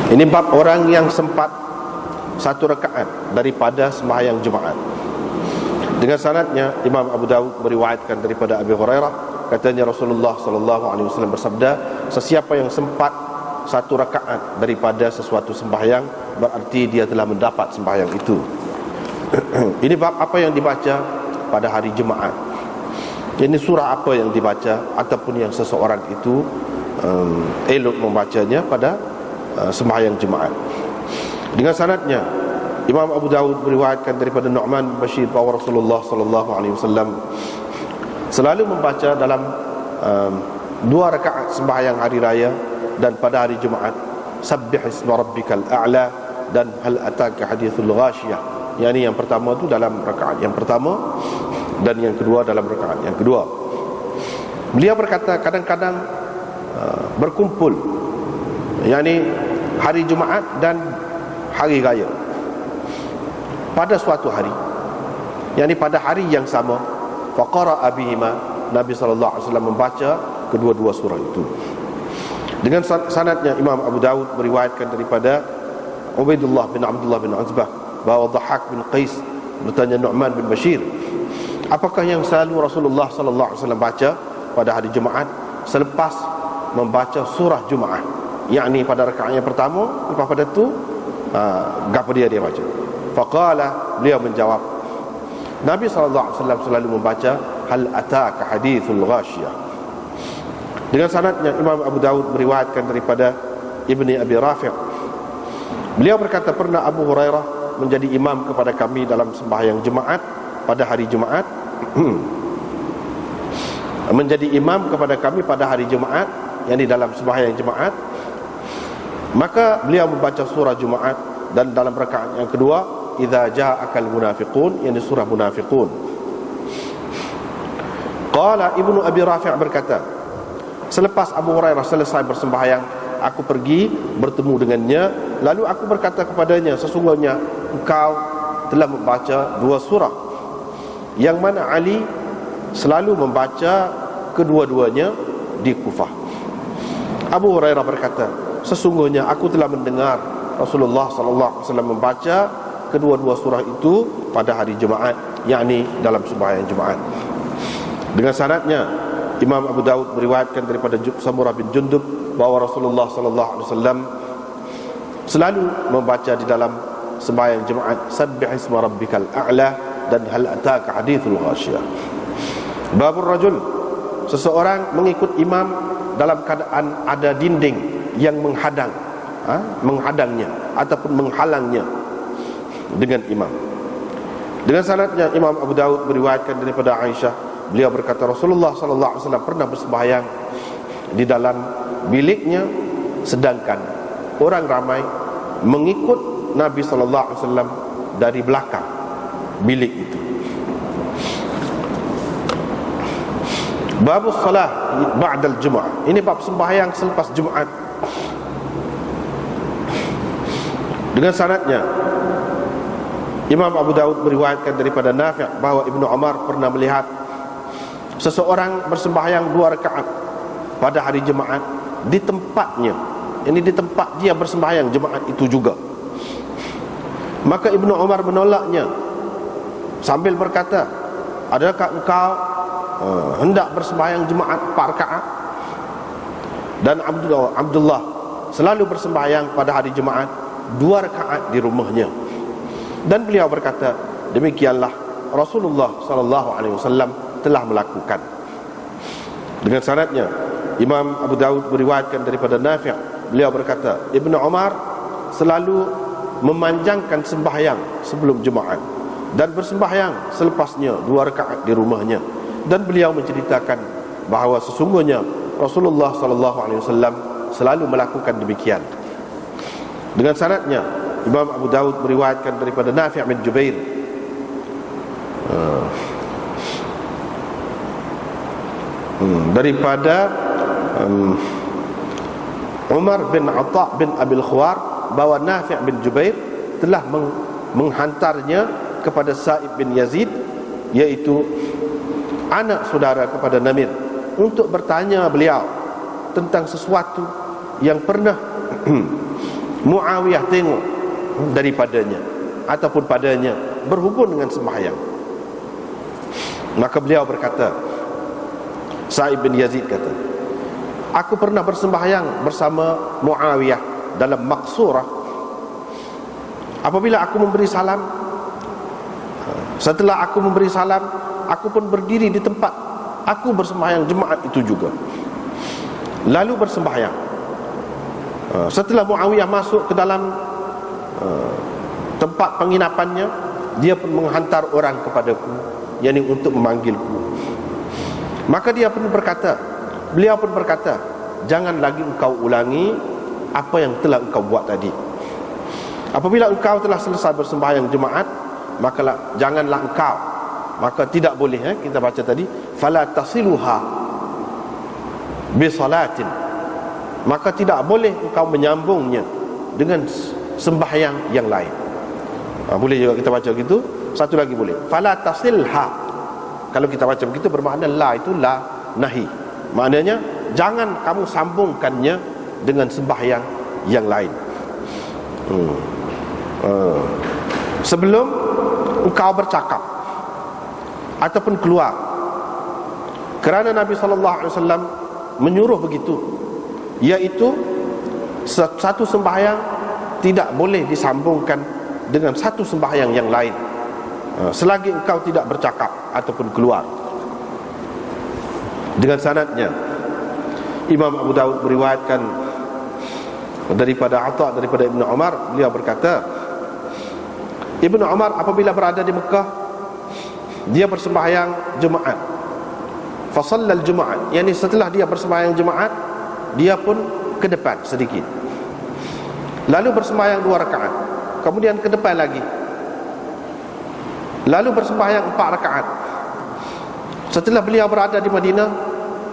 Ini bab orang yang sempat satu rakaat daripada sembahyang Jumaat. Dengan sanadnya Imam Abu Dawud meriwayatkan daripada Abi Hurairah, katanya Rasulullah sallallahu alaihi wasallam bersabda, sesiapa yang sempat satu rakaat daripada sesuatu sembahyang, berarti dia telah mendapat sembahyang itu. Ini bab apa yang dibaca pada hari Jumaat. Ini surah apa yang dibaca ataupun yang seseorang itu elok membacanya pada sembahyang Jumaat. Dengan sanadnya Imam Abu Dawud meriwayatkan daripada Nu'man bin Bashir bahawa Rasulullah sallallahu alaihi wasallam selalu membaca dalam 2 rakaat sembahyang hari raya dan pada hari Jumaat, Sabbih isma rabbikal a'la dan hal ataka hadithul ghashiyah. Yani yang pertama itu dalam rakaat yang pertama dan yang kedua dalam rakaat yang kedua. Beliau berkata kadang-kadang berkumpul, yani hari Jumaat dan hari raya pada suatu hari, yakni pada hari yang sama, faqara'a bihima, Nabi sallallahu alaihi wasallam membaca kedua-dua surah itu. Dengan sanadnya Imam Abu Dawud meriwayatkan daripada Ubaidullah bin Abdullah bin Uzbah bahawa Dhahak bin Qais bertanya Nu'man bin Bashir, apakah yang selalu Rasulullah sallallahu alaihi wasallam baca pada hari Jumaat selepas membaca surah Jumaat, yakni pada rakaat yang pertama, lepas pada itu apa dia baca? Faqala, beliau menjawab, Nabi SAW selalu membaca hal ataka hadithul ghashiyah. Dengan sanadnya Imam Abu Dawud meriwayatkan daripada Ibni Abi Rafi', beliau berkata pernah Abu Hurairah menjadi imam kepada kami dalam sembahyang Jumaat pada hari Jumaat. Menjadi imam kepada kami pada hari Jumaat, yang di dalam sembahyang Jumaat, maka beliau membaca surah Jumaat dan dalam rakaat yang kedua, idza ja'akal munafiqun, yang di surah Munafiqun. Qala Ibnu Abi Rafi' berkata, selepas Abu Hurairah selesai bersembahyang, aku pergi bertemu dengannya, lalu aku berkata kepadanya, sesungguhnya engkau telah membaca 2 surah yang mana Ali selalu membaca kedua-duanya di Kufah. Abu Hurairah berkata, sesungguhnya aku telah mendengar Rasulullah sallallahu alaihi wasallam membaca kedua-dua surah itu pada hari Jumaat, yakni dalam sembahyang Jumaat. Dengan sanadnya Imam Abu Dawud meriwayatkan daripada Samurah bin Jundub bahawa Rasulullah sallallahu alaihi wasallam selalu membaca di dalam sembahyang Jumaat Sabbih isma rabbikal a'la dan hal ataka hadithul ghashiyah. Babur rajul, seseorang mengikut imam dalam keadaan ada dinding yang menghadangnya ataupun menghalangnya dengan imam. Dengan sanadnya Imam Abu Dawud meriwayatkan daripada Aisyah, beliau berkata Rasulullah sallallahu alaihi wasallam pernah bersembahyang di dalam biliknya, sedangkan orang ramai mengikut Nabi sallallahu alaihi wasallam dari belakang bilik itu. Babus salah ba'dal Jum'ah, ini bab sembahyang selepas Jumaat. Dengan sanadnya Imam Abu Dawud meriwayatkan daripada Nafi' bahawa Ibnu Umar pernah melihat seseorang bersembahyang 2 rakaat pada hari Jumaat di tempatnya, ini di tempat dia bersembahyang Jumaat itu juga. Maka Ibnu Umar menolaknya sambil berkata, adakah engkau hendak bersembahyang Jumaat 4 rakaat? Dan Abdullah selalu bersembahyang pada hari Jumaat 2 rakaat di rumahnya. Dan beliau berkata, demikianlah Rasulullah sallallahu alaihi wasallam telah melakukan. Dengan sanadnya Imam Abu Dawud meriwayatkan daripada Nafi', beliau berkata, Ibnu Umar selalu memanjangkan sembahyang sebelum Jumaat dan bersembahyang selepasnya 2 rakaat di rumahnya. Dan beliau menceritakan bahawa sesungguhnya Rasulullah sallallahu alaihi wasallam selalu melakukan demikian. Dengan sanadnya Imam Abu Dawud meriwayatkan daripada Nafi' bin Jubair, daripada Umar bin Atha bin Abil Khawar bahawa Nafi' bin Jubair telah menghantarnya kepada Sa'ib bin Yazid, iaitu anak saudara kepada Namir, untuk bertanya beliau tentang sesuatu yang pernah Muawiyah tengok daripadanya ataupun padanya berhubung dengan sembahyang. Maka beliau berkata, Sa'id bin Yazid kata, aku pernah bersembahyang bersama Muawiyah dalam Maqsurah. Apabila aku memberi salam, setelah aku memberi salam, aku pun berdiri di tempat aku bersembahyang jemaat itu juga, lalu bersembahyang. Setelah Muawiyah masuk ke dalam tempat penginapannya, dia pun menghantar orang kepadaku, yakni untuk memanggilku. Maka beliau pun berkata, jangan lagi engkau ulangi apa yang telah engkau buat tadi. Apabila engkau telah selesai bersembahyang jemaat, janganlah engkau, maka tidak boleh, kita baca tadi, fala tasiluha bi salatin, maka tidak boleh engkau menyambungnya dengan sembahyang yang lain. Boleh juga kita baca begitu. Satu lagi boleh, fala tasilha. Kalau kita baca begitu bermakna la itu la nahi, maknanya jangan kamu sambungkannya dengan sembahyang yang lain. Sebelum engkau bercakap ataupun keluar, kerana Nabi SAW menyuruh begitu, iaitu satu sembahyang tidak boleh disambungkan dengan satu sembahyang yang lain selagi engkau tidak bercakap ataupun keluar. Dengan sanadnya, Imam Abu Dawud meriwayatkan daripada Atha daripada Ibnu Umar, beliau berkata, Ibnu Umar apabila berada di Mekah, dia bersembahyang jemaat, fasallal jemaat, yakni setelah dia bersembahyang jemaat, dia pun ke depan sedikit, lalu bersembahyang 2 rakaat, kemudian ke depan lagi, lalu bersembahyang 4 rakaat. Setelah beliau berada di Madinah,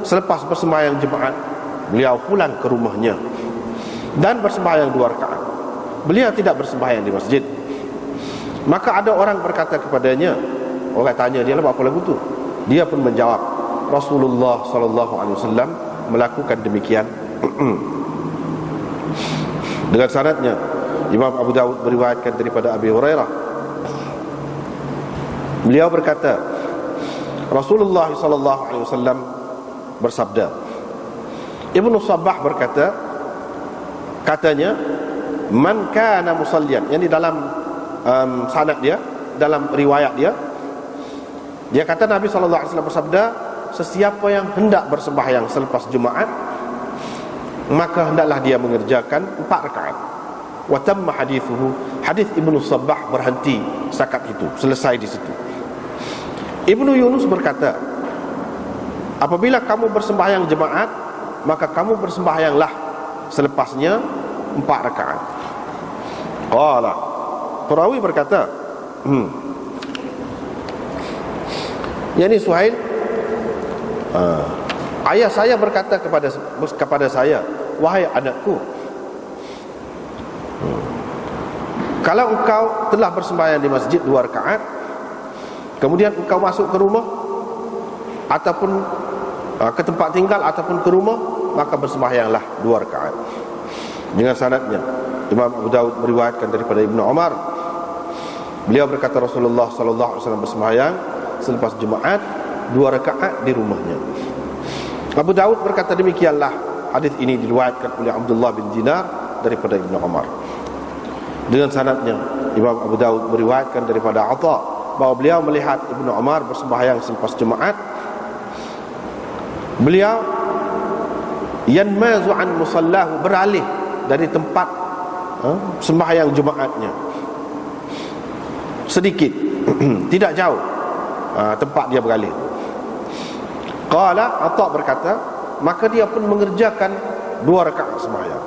selepas bersembahyang jemaat, beliau pulang ke rumahnya dan bersembahyang 2 rakaat. Beliau tidak bersembahyang di masjid. Maka ada orang berkata kepadanya, orang tanya dia, apa lagu tu? Dia pun menjawab, Rasulullah SAW melakukan demikian. Dengan sanadnya, Imam Abu Dawud meriwayatkan daripada Abi Hurairah, beliau berkata, Rasulullah SAW bersabda. Ibnu Sabbah berkata, katanya, man kana musallian, yang di dalam sanad dia, dalam riwayat dia kata Nabi SAW bersabda, sesiapa yang hendak bersembahyang selepas Jumaat, maka hendaklah dia mengerjakan 4 rakaat. Wa tamma hadithuhu, hadis Ibnu Sabbah berhenti setakat itu, selesai di situ. Ibnu Yunus berkata, apabila kamu bersembahyang jemaat, maka kamu bersembahyanglah selepasnya 4 rakaat. Qala, perawi berkata, yakni Suhail, ayah saya berkata kepada saya, wahai anakku, kalau engkau telah bersembahyang di masjid 2 rakaat, kemudian engkau masuk ke rumah ataupun ke tempat tinggal ataupun ke rumah, maka bersembahyanglah 2 rakaat. Dengan sanadnya, Imam Abu Dawud meriwayatkan daripada Ibnu Umar, beliau berkata Rasulullah SAW bersembahyang selepas Jumaat 2 rakaat di rumahnya. Abu Dawud berkata demikianlah. Hadis ini diriwayatkan oleh Abdullah bin Dinar daripada Ibnu Umar. Dengan sanadnya, Imam Abu Dawud meriwayatkan daripada Atha bahawa beliau melihat Ibnu Umar bersembahyang selepas Jumaat. Beliau yanmazu an musallahu, beralih dari tempat sembahyang Jumaatnya sedikit, tidak jauh tempat dia beralih. Qala, Atha berkata, maka dia pun mengerjakan 2 rakaat sembahyang.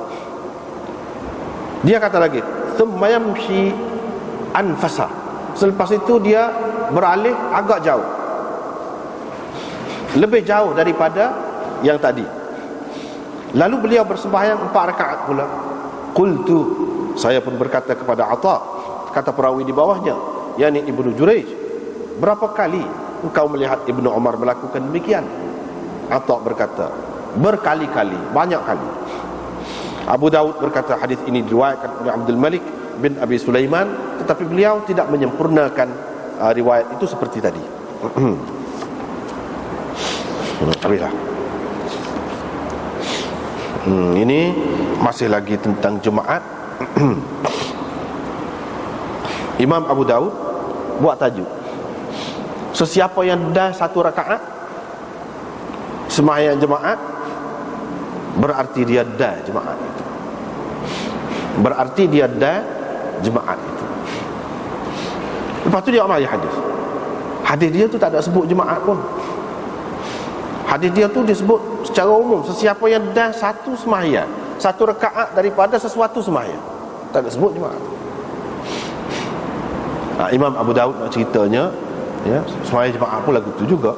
Dia kata lagi, thumma yamshi anfasa, selepas itu dia beralih agak jauh, lebih jauh daripada yang tadi. Lalu beliau bersembahyang 4 rakaat pula. Qultu, saya pun berkata kepada Atha, kata perawi di bawahnya, yakni Ibnu Jurayj, berapa kali engkau melihat Ibnu Umar melakukan demikian? Atha berkata, berkali-kali, banyak kali. Abu Daud berkata hadis ini diriwayatkan oleh Abdul Malik bin Abi Sulaiman, tetapi beliau tidak menyempurnakan riwayat itu seperti tadi. Habislah. Ini masih lagi tentang Jumaat. Imam Abu Daud buat tajuk, sesiapa yang dah satu rakaat sembahyang jemaat, berarti dia dah jemaat itu. Berarti dia dah jemaat itu. Lepas tu dia ambil hadis. Hadis dia tu tak ada sebut jemaat pun. Hadis dia tu disebut secara umum, sesiapa yang dah satu sembahyang, satu rakaat daripada sesuatu sembahyang, tak ada sebut jemaat. Imam Abu Daud nak ceritanya, ya, sembahyang jemaat pun lagu tu juga.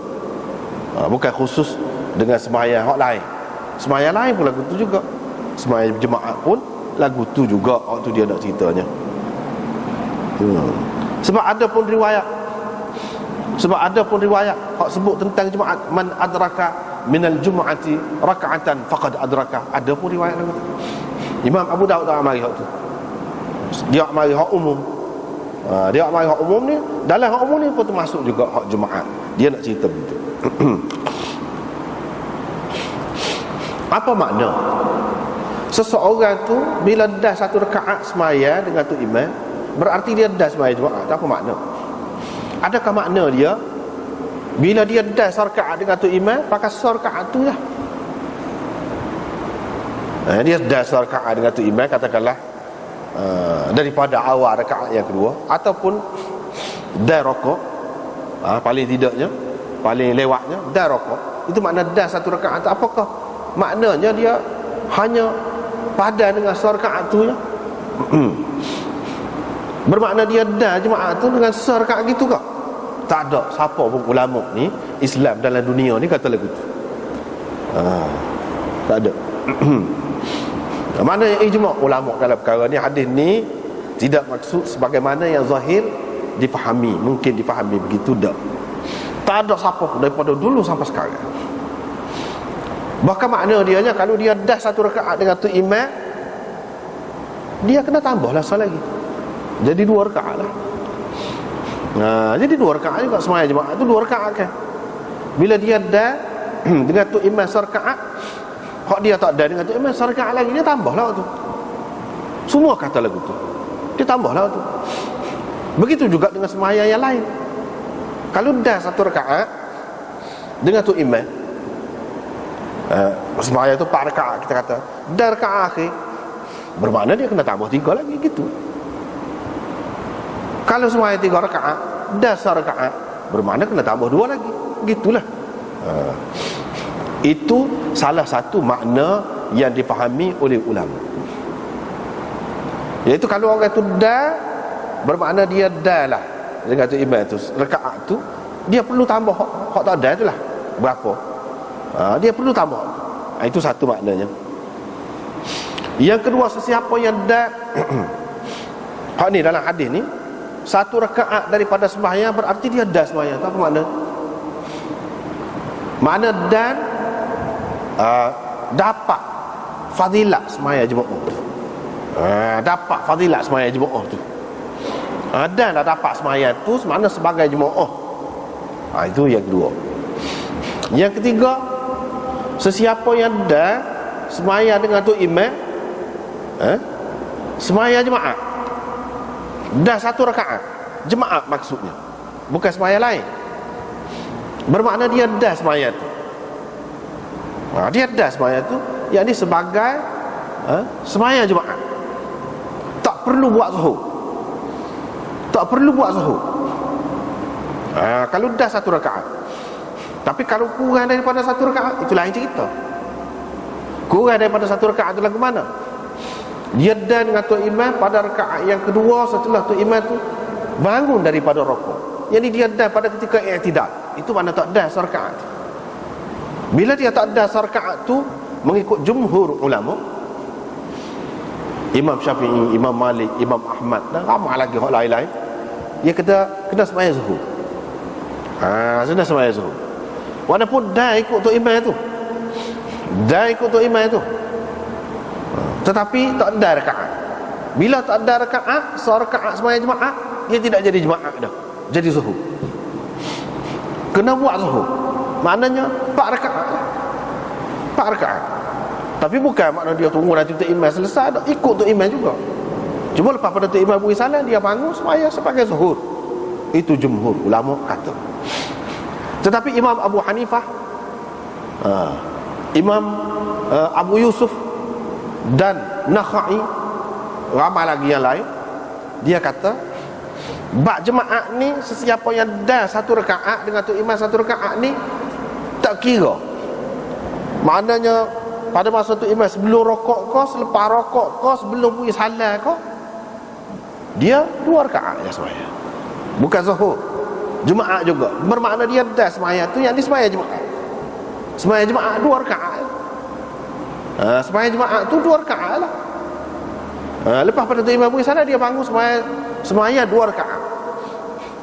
Bukan khusus dengan sembahyang hak lain. Sembahyang lain pun lagu tu juga. Sembahyang jemaat pun lagu tu juga waktu dia nak ceritanya. Sebab ada pun riwayat hak sebut tentang jemaat, man adraka minal jumu'ati raka'atan faqad adraka. Ada pun riwayat lagu tu. Imam Abu Daud tak mari hak tu. Dia mari hak umum. Dia mari hak umum ni, dalam hak umum ni pun termasuk juga hak jemaat. Dia nak cerita begitu. Apa makna? Seseorang tu bila dah satu rakaat sembahyang dengan tu imam, berarti dia dah sembahyang jemaat. Apa makna? Adakah makna dia bila dia dah rakaat dengan tu imam, pakai rakaat tu lah. Dia dah rakaat dengan tu imam, katakanlah daripada awal rakaat yang kedua, ataupun dah rokok, paling tidaknya, paling lewatnya dah rokok. Itu makna dah satu rakaat. Apakah maknanya dia hanya padan dengan rakaat tu ya? Bermakna dia dah jemaat tu dengan rakaat gitu ke? Tak ada siapa pun ulama ni Islam dalam dunia ni kata lagu tu. Tak ada. Mana yang ijma' ulama dalam perkara ni? Hadis ni tidak maksud sebagaimana yang zahir difahami, mungkin difahami begitu, tak ada siapa daripada dulu sampai sekarang. Bahkan makna dia nya, kalau dia dah satu rakaat dengan tu imam, dia kena tambahlah satu lagi, jadi dua rakaat lah. Jadi dua rakaat juga sembahyang jemaat tu, dua rakaat kan. Bila dia dah dengan tu imam serakaat, hak dia tak ada dengan tu imam serakaat lagi, dia tambahlah tu. Semua kata lagu tu, dia tambahlah tu. Begitu juga dengan sembahyang yang lain. Kalau dah satu rakaat dengan tu imam, sembahyang tu 4 rakaat kita kata, dah rakaat akhir, bermakna dia kena tambah 3 lagi gitu. Kalau sembahyang 3 rakaat, dah 1 rakaat, bermakna kena tambah 2 lagi. Gitulah. Itu salah satu makna yang difahami oleh ulama. Iaitu kalau orang tu dah, bermakna dia dah lah dengan tu imam tu rakaat tu, dia perlu tambah hak tak ada tu lah berapa. Dia perlu tambah. Itu satu maknanya. Yang kedua, sesiapa yang dah hak ni dalam hadis ni, satu rakaat daripada sembahyang, berarti dia dah sembahyang. Apa makna? Makna dan dapat fadilat sembahyang jemaah. Dapat fadilat sembahyang jemaah tu. Dan dah dapat sembahyang tu makna sebagai jemaah. Itu yang kedua. Yang ketiga, sesiapa yang dah sembahyang dengan tu imam, sembahyang jemaah, dah satu rakaat jemaah maksudnya, bukan sembahyang lain, bermakna dia dah sembahyang tu. Dia dah sembahyang tu, yang ni sebagai sembahyang jemaah. Tak perlu buat zuhur, tak perlu buat zuhur. Kalau dah satu rakaat. Tapi kalau kurang daripada satu rakaat, itu lain cerita. Kurang daripada satu rakaat itu lagu mana? Dia dah dengan tu imam pada rakaat yang kedua setelah tu imam tu bangun daripada rukuk. Yang ni dia dah pada ketika i'tidal. Itu mana tak dah serakaat. Bila dia tak dah serakaat tu, mengikut jumhur ulama, Imam Syafi'i, Imam Malik, Imam Ahmad dan ramai lagi orang lain-lain, dia kena sembahyang zuhur. Sudah sembahyang zuhur. Walaupun dah ikut tu imam tu, dah ikut tu imam tu, Tetapi tak ada rakaat. Bila tak ada rakaat, serakaat sembahyang jemaah, dia tidak jadi jemaah dah, jadi zuhur. Kena buat zuhur. Maknanya 4 rakaat. 4 rakaat. Tapi bukan makna dia tunggu nanti Tok Imam selesai dah, ikut Tok Imam juga. Cuma lepas pada Tok Imam beri salam, dia bangun sembahyang sebagai zuhur. Itu jumhur ulama kata. Tetapi Imam Abu Hanifah, Imam Abu Yusuf dan Nakhai, ramai lagi yang lain, dia kata bab jemaah ni, sesiapa yang dah 1 rakaat dengan Tok Imam 1 rakaat ni tak kira. Maknanya pada masa Tok Imam sebelum rokok ke, selepas rokok ke, sebelum beri salam ke, dia 2 rakaat je sembahyang. Bukan zuhur. Jemaah juga. Bermakna dia dah sembahyang tu yang disembahyang jemaah. Sembahyang jemaah 2 rakaat. Sembahyang jemaah tu 2 rakaat lah. Lepas pada Tok Imam beri salam, dia bangun sembahyang 2 rakaat.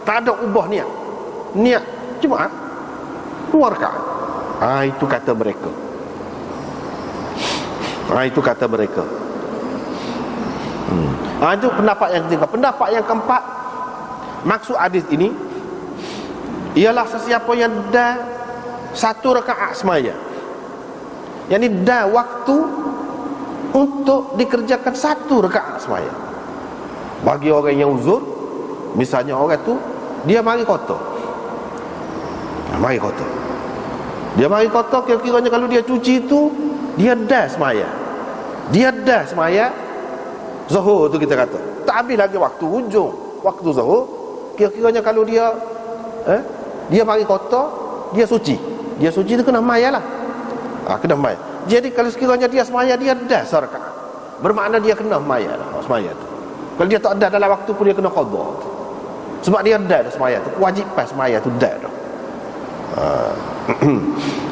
Tak ada ubah niat. Niat jemaah 2 rakaat. Itu kata mereka. Itu kata mereka. Itu pendapat yang ketiga. Pendapat yang keempat, maksud hadis ini ialah sesiapa yang dah 1 rakaat sembahyang, yang ni dah waktu untuk dikerjakan 1 rakaat sembahyang. Bagi orang yang uzur, misalnya orang tu dia mari kotor, dia mari kotor, kira-kiranya kalau dia cuci tu, dia dah sembahyang, zuhur tu kita kata. Tak habis lagi waktu hujung waktu zuhur, kira-kiranya kalau dia dia mari kotor, dia suci tu kena mayat lah. Kena mayat. Jadi kalau sekiranya dia sembahyang, dia dah serakaat, bermakna dia kena mayat lah sembahyang tu. Kalau dia tak ada dalam waktu pun, dia kena qadha. Sebab dia dah sembahyang tu, kewajipan sembahyang tu dah.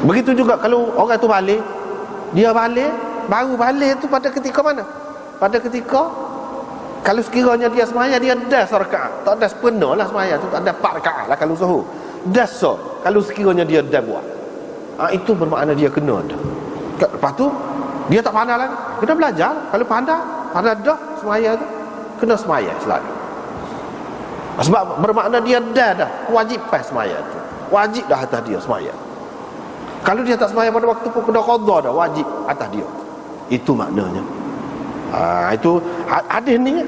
Begitu juga kalau orang tu balik, dia baru balik tu pada ketika mana? Pada ketika kalau sekiranya dia sembahyang, dia dah serakaat, tak ada sepenuh lah sembahyang tu, tak ada 4 rakaat lah kalau zuhur. Dah kalau sekiranya dia dah buat, itu bermakna dia kena dah. Lepas tu dia tak pandai lagi, kena belajar. Kalau pandai dah sembahyang tu, kena sembahyang selalu. Sebab bermakna dia dah kewajipan sembahyang tu, wajib dah atas dia sembahyang. Kalau dia tak sembahyang pada waktu pun, kena qadha dah, wajib atas dia. Itu maknanya. Itu hadis ni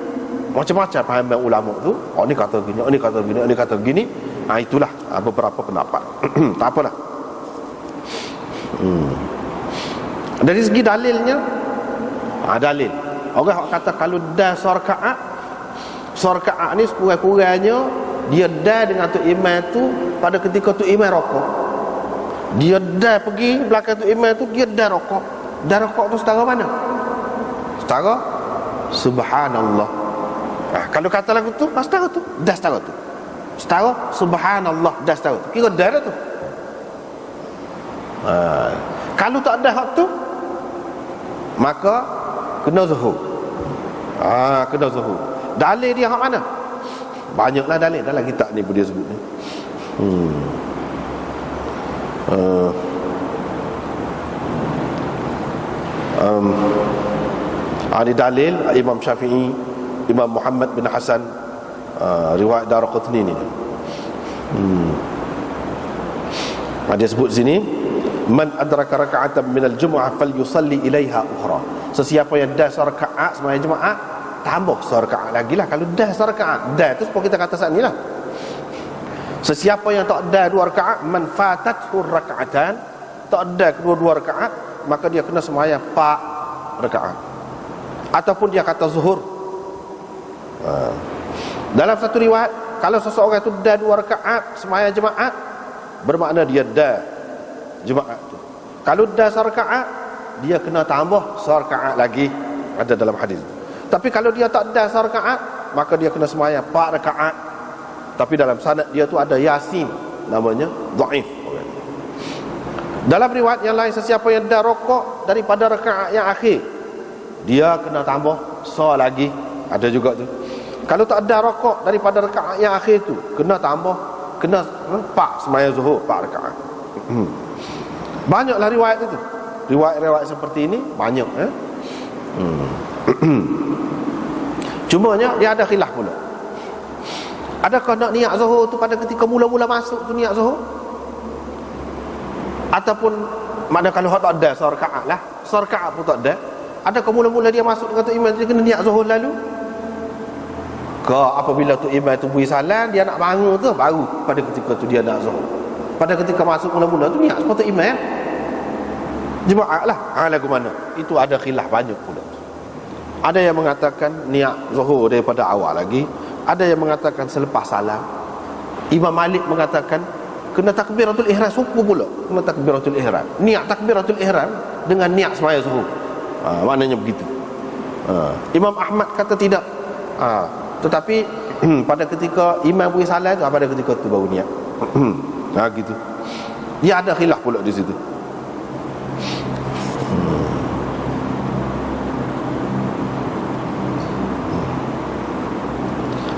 macam-macam fahaman ulama tu. Ni kata gini, ni kata gini, ni kata gini. Itulah beberapa pendapat. Tak apalah. Dari segi dalilnya, dalil orang kata kalau dah serakaat ni sekurang-kurangnya dia dah dengan Tok Imam tu pada ketika Tok Imam rokok. Dia dah pergi belakang Tok Imam tu, dia dah rokok. Dah rokok tu setara mana? Setara subhanallah. Kalau kata lagu tu, setara tu, dah setara tu. Setara subhanallah, dah setara tu. Kira dah tu. Kalau tak ada hak tu, maka kena zuhur. Kena zuhur. Dalil dia hak mana? Banyaklah dalil dalam kitab ni pun dia sebut ni. Ada dalil Imam Syafi'i, Imam Muhammad bin Hasan, riwayat Daraqutni ni. Dia sebut sini, man adraka raka'atan minal jumu'ah falyusalli ilaiha ukhra. Sesiapa yang dah serakaat sembahyang jemaah, tambah serakaat lagi lah. Kalau dah serakaat, dah tu seperti kita kata saat ni lah. Sesiapa yang tak ada 2 rakaat, man fatathu raka'atan, tak ada kedua-dua rakaat, maka dia kena sembahyang 4 rakaat. Ataupun dia kata zuhur. Dalam satu riwayat, kalau seseorang itu dah 2 rakaat sembahyang jemaah, bermakna dia dah jemaah tu. Kalau dah serakaat, dia kena tambah serakaat lagi, ada dalam hadis. Tapi kalau dia tak dah serakaat, maka dia kena sembahyang 4 rakaat. Tapi dalam sanad dia tu ada Yasin, namanya dhaif. Dalam riwayat yang lain, sesiapa yang dah rokok daripada rakaat yang akhir, dia kena tambah lagi, ada juga tu. Kalau tak ada rokok daripada rakaat yang akhir tu, kena tambah, kena 4 sembahyang zuhur, 4 rakaat. Banyaklah riwayat itu. Riwayat-riwayat seperti ini banyak. Cumanya dia ada khilaf pula. Adakah nak niat zuhur tu pada ketika mula-mula masuk tu niat zuhur? Ataupun mana kalau hak tak ada serakaat lah, serakaat pun tak ada. Adakah mula-mula dia masuk dengan tu imam dia kena niat zuhur lalu? Ke apabila tu imam tu beri salam dia nak bangun tu baru pada ketika tu dia nak zuhur. Pada ketika masuk mula-mula tu niat sepatut imam jemaah lah. Lagu mana? Itu ada khilaf banyak pula. Ada yang mengatakan niat zuhur daripada awal lagi, ada yang mengatakan selepas salam. Imam Malik mengatakan kena takbiratul ihram suku pula. Kena takbiratul ihram. Niat takbiratul ihram dengan niat sembahyang zuhur. Maknanya begitu. Imam Ahmad kata tidak. Tetapi pada ketika imam beri salam tu, pada ketika tu baru niat. Gitu. Dia ada khilaf pula di situ.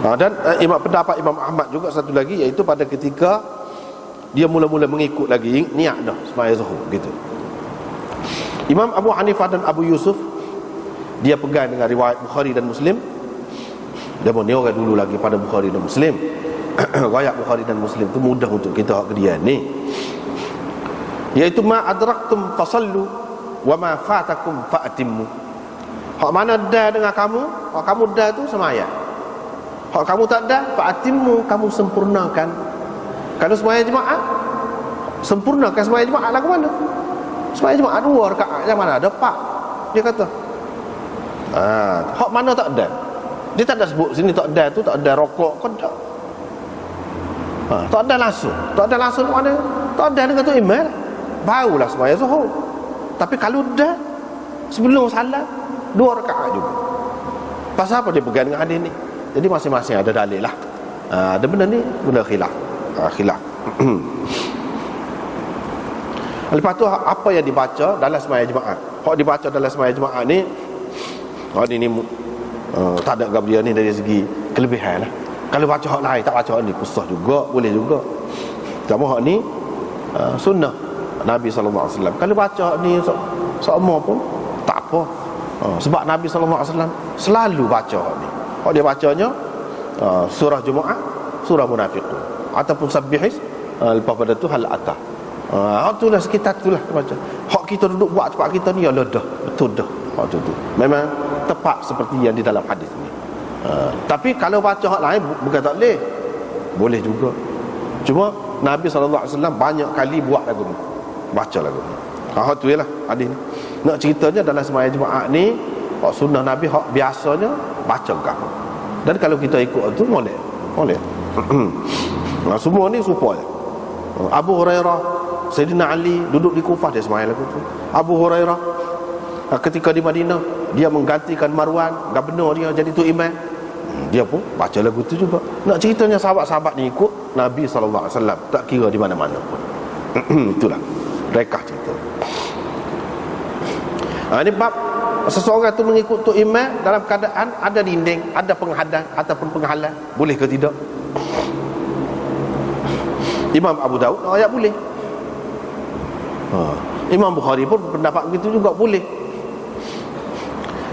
Dan pendapat Imam Ahmad juga satu lagi, iaitu pada ketika dia mula-mula mengikut lagi niat dah sembahyang zuhur gitu. Imam Abu Hanifah dan Abu Yusuf dia pegang dengan riwayat Bukhari dan Muslim. Dia pun ni orang dulu lagi pada Bukhari dan Muslim. Riwayat Bukhari dan Muslim tu mudah untuk kita hak dia ni, iaitu ma adraktum fasallu wa ma fatakum fa'timmu. Hak mana dah dengan kamu, hak kamu dah tu sembahyang. Hak kamu tak dah fa'timmu, kamu sempurnakan. Kalau sembahyang jemaah, sempurnakan sembahyang jemaah lagu mana? Sembahyang jemaah 2 rakaat, yang mana ada 4. Dia kata hak mana tak ada. Dia tak ada sebut sini tak ada tu, tak ada rokok kan tak. Tak ada langsung. Tak ada langsung mana? Tak ada dengan tu imam. Barulah sembahyang zuhur. Tapi kalau dah sebelum salat 2 rakaat juga. Pasal apa dia pegang dengan hadis ni? Jadi masing-masing ada dalil lah. Ada benda ni guna khilaf. Khilaf. Lepas tu apa yang dibaca dalam sembahyang jemaah? Hak dibaca dalam sembahyang jemaah ni, ni tak ada gap dia ni dari segi kelebihan lah. Kalau baca hak lain tak baca hak ni susah juga, boleh juga. Cuma hak ni sunnah Nabi SAW. Kalau baca hak ni sama pun tak apa. Sebab Nabi SAW selalu baca hak ni. Hak dia bacanya surah Jumaat, surah Munafiqun, ataupun Sabbihis, lepas pada tu hal atah. Hak tu lah sekitar tu lah baca. Hak kita duduk buat tempat kita ni ya dah betul dah. Hak tu memang tepat seperti yang di dalam hadis ni. Tapi kalau baca hak lain bukan tak boleh. Boleh juga. Cuma Nabi SAW banyak kali buat lagu ni, baca lagu ni. Hak tu lah hadis ni. Nak ceritanya dalam sembahyang Jumaat ni, hak sunnah Nabi, hak biasanya baca gam. Dan kalau kita ikut tu boleh. Semua ni supaya Abu Hurairah, Sayyidina Ali duduk di Kufah dia sembahyang lagu tu. Abu Hurairah ketika di Madinah dia menggantikan Marwan, gubernur dia jadi tu imam. Dia pun baca lagu tu juga. Nak ceritanya sahabat-sahabat ni ikut Nabi SAW, tak kira di mana-mana pun. Itulah rekah cerita. Ini bab seseorang tu mengikut tu imam dalam keadaan ada dinding, ada penghadang ataupun penghalang, boleh ke tidak? Imam Abu Daud ayat boleh. Imam Bukhari pun pendapat begitu juga, boleh.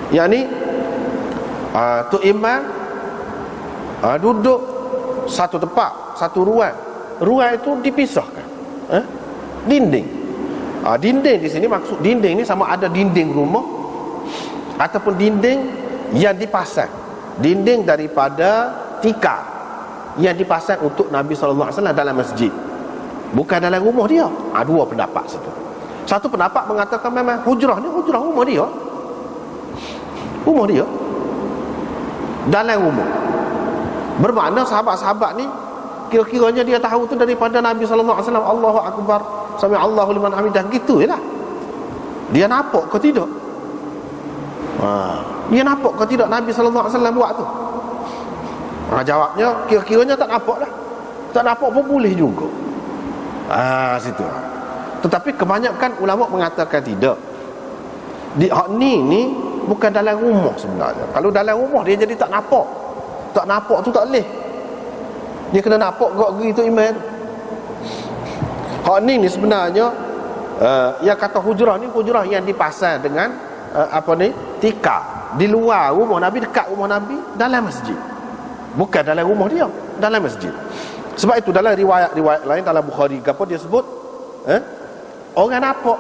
Yang ni tu imam duduk satu tempat, satu ruang. Ruang itu dipisahkan. Dinding. Dinding di sini maksud dinding ni sama ada dinding rumah ataupun dinding yang dipasang. Dinding daripada tikar yang dipasang untuk Nabi SAW dalam masjid, bukan dalam rumah dia. Dua pendapat situ. Satu pendapat mengatakan memang hujrah ni hujrah rumah dia. Rumah dia dalam rumah. Bermakna sahabat-sahabat ni kira-kiranya dia tahu tu daripada Nabi SAW. Allahu Akbar, sami Allahu liman hamidah, gitu je lah. Dia nampak ke tidak? Dia nampak ke tidak Nabi SAW buat tu? Jawabnya kira-kiranya tak nampak lah. Tak nampak pun boleh juga. Situ. Tetapi kebanyakan ulama mengatakan tidak. Di ni bukan dalam rumah sebenarnya. Kalau dalam rumah dia jadi tak nampak. Tak nampak tu tak boleh. Dia kena nampak gitu imam. Hak ni sebenarnya yang kata hujrah ni hujrah yang dipasang dengan tikar di luar rumah Nabi, dekat rumah Nabi, dalam masjid. Bukan dalam rumah dia, dalam masjid. Sebab itu dalam riwayat lain, dalam Bukhari ke apa, dia sebut orang nampak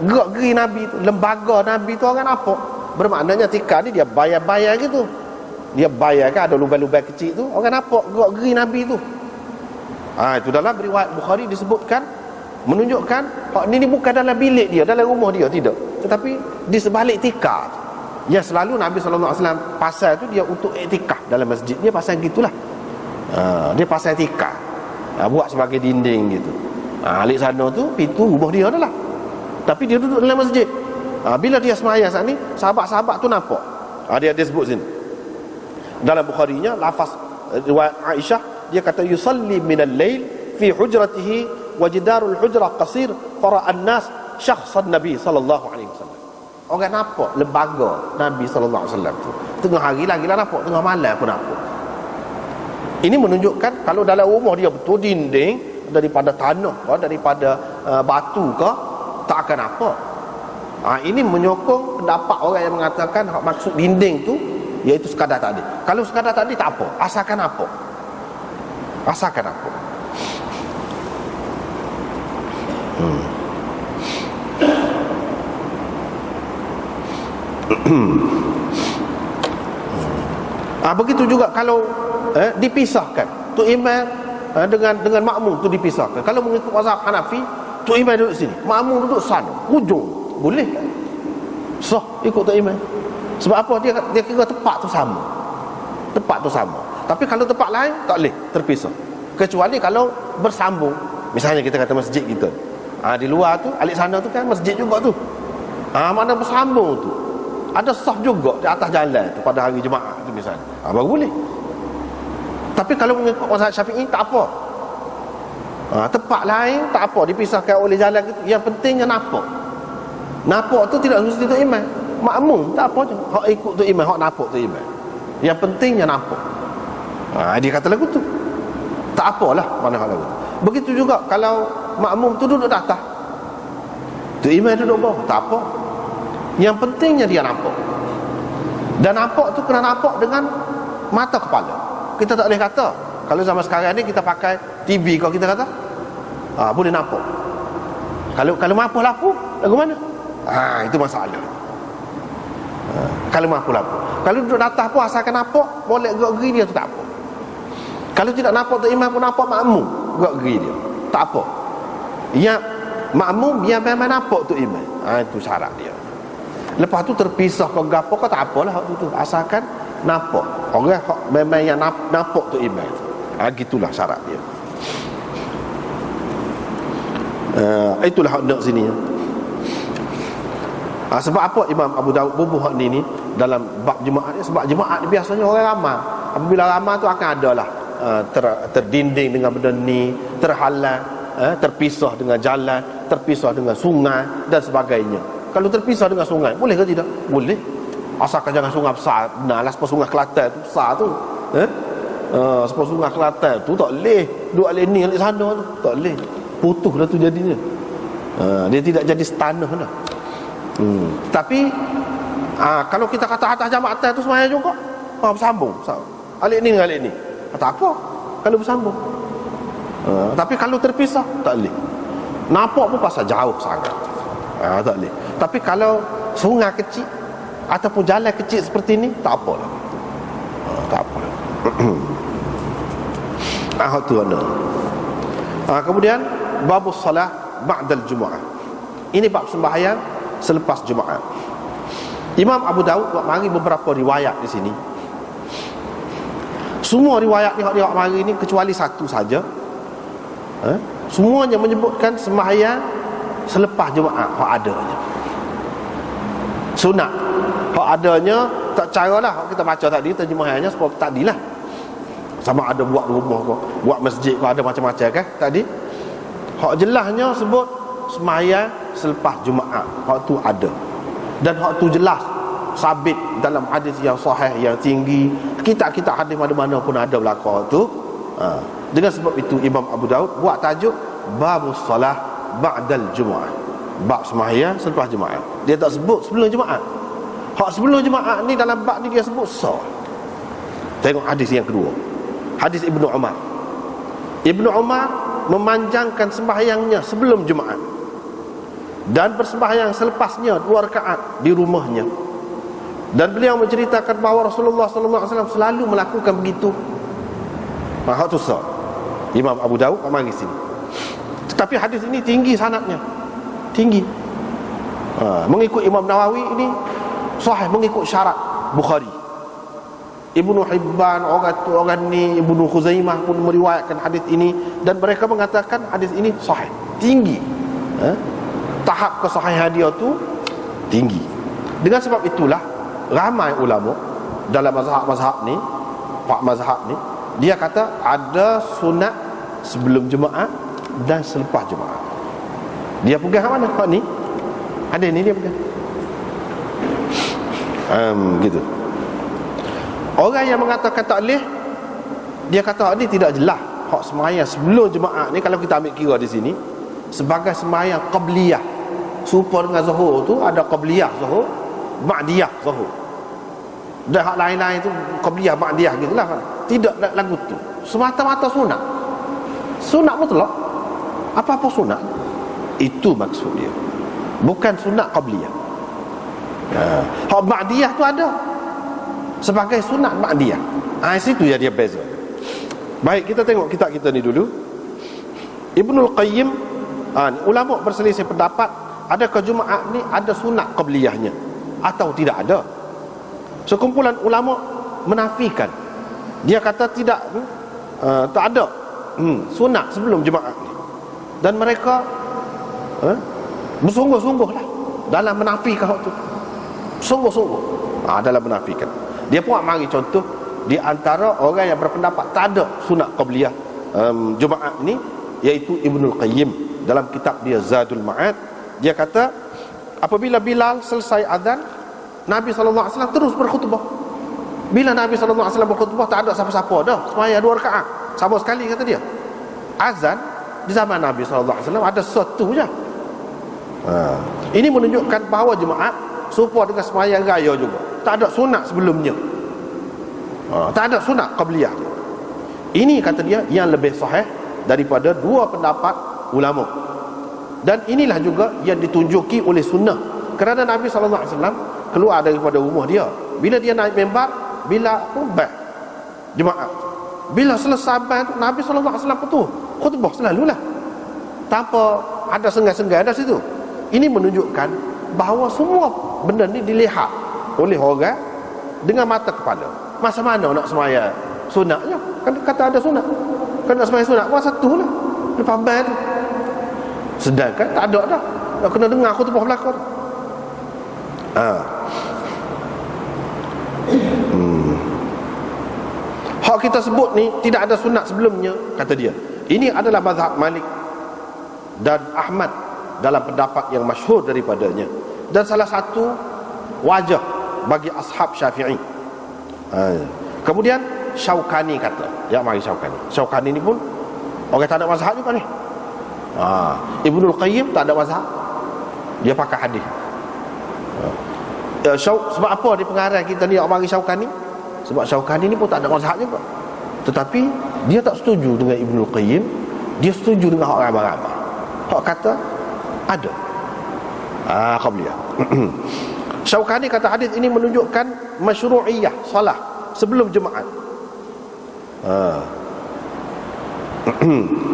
gerak-geri Nabi tu, lembaga Nabi tu orang nampak. Bermaknanya tikar ni dia bayar-bayar gitu. Dia bayar kan, ada lubang-lubang kecil tu, orang nampak gerak-geri Nabi tu. Itu dalam riwayat Bukhari disebutkan, menunjukkan ni bukan dalam bilik dia, dalam rumah dia, tidak, tetapi di sebalik tikar. Yang selalu Nabi SAW pasal tu dia untuk iktikaf dalam masjid. Dia pasal gitulah. Dia pasal tikar, buat sebagai dinding gitu. Alik sana tu pintu rumah dia adalah, tapi dia duduk dalam masjid. Bila dia semayang saat ni, sahabat-sahabat tu nampak. Dia sebut sini dalam Bukharinya, lafaz riwayat Aisyah, dia kata yusalli minal lail fi hujratihi wa jidarul hujrah qasir fara'an nas syakhsan Nabi sallallahu alaihi wasallam. Orang nampak lembaga Nabi sallallahu alaihi wasallam tu. Tengah hari lagi lah nampak, tengah malam pun nampak. Ini menunjukkan kalau dalam rumah dia betul dinding daripada tanah ke, daripada batu ke, tak akan nampak. Ini menyokong pendapat orang yang mengatakan maksud dinding tu iaitu sekadar tadi. Kalau sekadar tadi tak apa, asalkan apa? Asalkan apa? Begitu juga kalau dipisahkan tu imam dengan makmum tu dipisahkan. Kalau mengikut mazhab Hanafi, tu imam duduk sini, makmum duduk sana hujung, boleh kan? Sah ikut tu imam. Sebab apa? Dia kira tempat tu sama. Tempat tu sama. Tapi kalau tempat lain tak boleh terpisah. Kecuali kalau bersambung. Misalnya kita kata masjid kita, di luar tu, alik sana tu kan masjid juga tu. Mana bersambung tu, ada saf juga di atas jalan tu pada hari Jumaat tu misalnya, baru boleh. Tapi kalau mengikut mazhab Syafi'i tak apa. Tempat lain tak apa, dipisahkan oleh jalan gitu. Yang pentingnya nampak. Nampak tu tidak mesti tu imam. Makmum tak apa je, hak ikut tu imam, hak nampak tu imam. Yang pentingnya nampak. Dia kata lagu tu tak apalah, mana hal lagu. Begitu juga kalau makmum tu duduk di atas, tu imam duduk bawah, tak apa. Yang pentingnya dia nampak. Dan nampak tu kena nampak dengan mata kepala. Kita tak boleh kata kalau zaman sekarang ni kita pakai TV, kalau kita kata boleh nampak. Kalau mampu lapu lagu mana? Itu masalah. Kalau mampu lapu, kalau duduk atas pun asalkan nampak, boleh gerak-geri dia tu tak apa. Kalau tidak nampak tu imam pun nampak makmum gerak-geri dia, tak apa. Yang makmum yang memang nampak tu imam, itu syarat dia. Lepas tu terpisah ke gapo ke tak apalah hak tu, asalkan nampak. Orang hak memang yang nampak tu imam. Gitulah syarat dia. Itulah hak nak sini. Sebab apa Imam Abu Daud bubuh hak ni dalam bab jemaat ni? Sebab jemaat ni biasanya orang ramai. Apabila ramai tu akan adalah terdinding dengan benda ni, terhalang, terpisah dengan jalan, terpisah dengan sungai dan sebagainya. Kalau terpisah dengan sungai, boleh ke tidak? Boleh. Asalkan jangan sungai besar. Benarlah sebab sungai Kelantan tu besar tu. Sebab sungai Kelantan tu tak boleh duduk alik ni, alik sana tu. Tak boleh. Putus dah tu jadinya. Dia tidak jadi setanah dah. Tapi kalau kita kata atas jambatan tu semuanya juga bersambung. Alik ni dengan alik ni, tak apa kalau bersambung. Tapi kalau terpisah, tak boleh. Nampak pun pasal jauh sangat. Tak boleh. Tapi kalau sungai kecil ataupun jalan kecil seperti ni, tak apalah. Tak apalah. Tu ada. Kemudian babus salah ba'dal Jumu'ah. Ini bab sembahyang selepas Jumaat. Imam Abu Daud buat mari beberapa riwayat di sini. Semua riwayat ni hak mari ni kecuali satu saja. Semuanya menyebutkan sembahyang selepas Jumaat hak adanya. Sunat hak adanya tak caralah hak kita baca tadi terjemahannya sebab tadilah. Sama ada buat rumah ke, buat masjid ke, ada macam-macam kan tadi. Hak jelasnya sebut sembahyang selepas Jumaat, hak tu ada. Dan hak tu jelas sabit dalam hadis yang sahih yang tinggi. Kitab-kitab hadis mana-mana pun ada belakang tu. Dengan sebab itu Imam Abu Daud buat tajuk babus salah ba'dal Jumaat. bab sembahyang selepas Jumaat. Dia tak sebut sebelum Jumaat. Hak sebelum Jumaat ni dalam bab ni dia sebut sah. Tengok hadis yang kedua. Hadis Ibnu Umar. Ibnu Umar memanjangkan sembahyangnya sebelum Jumaat dan bersembahyang selepasnya 2 rakaat di rumahnya. Dan beliau menceritakan bahawa Rasulullah sallallahu alaihi wasallam selalu melakukan begitu. Hak tu sah. Imam Abu Daud mari sini. Tetapi hadis ini tinggi sanadnya. Tinggi. Mengikut Imam Nawawi ini sahih mengikut syarat Bukhari. Ibnu Hibban, orang ni Ibnu Khuzaimah pun meriwayatkan hadis ini dan mereka mengatakan hadis ini sahih, tinggi. Tahap kesahihan dia tu tinggi. Dengan sebab itulah ramai ulama dalam mazhab ni, pak mazhab ni, dia kata ada sunat sebelum Jumaat dan selepas Jumaat. Dia pegang mana hak ni? Hadis ni dia pegang. Gitu. Orang yang mengatakan tak boleh, dia kata ni tidak jelas. Hak sembahyang sebelum Jumaat ni, kalau kita ambil kira di sini sebagai sembahyang qabliyah, serupa dengan zuhur tu ada qabliyah zuhur, ba'diyah zuhur. Dan hak lain-lain tu qabliyah, ba'diyah gitulah kan. Tidak lagu tu. Semata-mata sunat. Sunat mutlak. Apa-apa sunat. Itu maksud dia. Bukan sunat qabliyah. Hak ba'diyah tu ada sebagai sunat ba'diyah. Situ ya dia beza. Baik, kita tengok kitab kita ni dulu. Ibnul Qayyim, ulama berselisih pendapat, adakah Jumaat ni ada sunat qabliyahnya atau tidak ada. Sekumpulan ulama menafikan. Dia kata tidak, tak ada sunat sebelum Jumaat ni. Dan mereka bersungguh-sungguhlah dalam menafikan hak tu. Sungguh-sungguh dalam menafikan. Dia pun mari contoh di antara orang yang berpendapat tak ada sunat qabliyah Jumaat ni, iaitu Ibnul Qayyim dalam kitab dia Zadul Ma'ad. Dia kata apabila Bilal selesai azan, Nabi SAW terus berkhutbah. Bila Nabi SAW berkhutbah, tak ada siapa-siapa dah sembahyang 2 rakaat sama sekali, kata dia. Azan di zaman Nabi SAW ada satu je. Ini menunjukkan bahawa Jumaat serupa dengan sembahyang raya juga. Tak ada sunat sebelumnya. Tak ada sunat qabliyah. Ini kata dia yang lebih sahih daripada 2 pendapat ulama. Dan inilah juga yang ditunjuki oleh sunnah. Kerana Nabi SAW keluar daripada rumah dia. Bila dia naik mimbar, bila khutbah Jumaat, bila selesai Nabi SAW tu khutbah selalulah, tanpa ada senggan-senggan ada situ. Ini menunjukkan bahawa semua benda ni dilihat oleh orang dengan mata kepala. Masa mana nak sembahyang sunatnya? Kan kata ada sunat. Kan nak sembahyang sunat masa tu lah, lepas band tu. Sedangkan tak ada dah, nak kena dengar khutbah belakang. Hak kita sebut ni tidak ada sunat sebelumnya, kata dia. Ini adalah mazhab Malik dan Ahmad dalam pendapat yang masyhur daripadanya, dan salah satu wajah bagi ashab Syafi'i. Kemudian Syaukani kata, ya mari Syaukani ni pun orang tak ada mazhab juga ni. Ibnul Qayyim tak ada mazhab, dia pakai hadis. Sebab apa di pengarang kita ni mari Syaukani? Sebab Syaukani ni pun tak ada mazhab juga, tetapi dia tak setuju dengan Ibnul Qayyim. Dia setuju dengan hak ramai-ramai. Hak kata ada qabliyah. Syaukani kata hadis ini menunjukkan masyru'iyah salah sebelum Jumaat.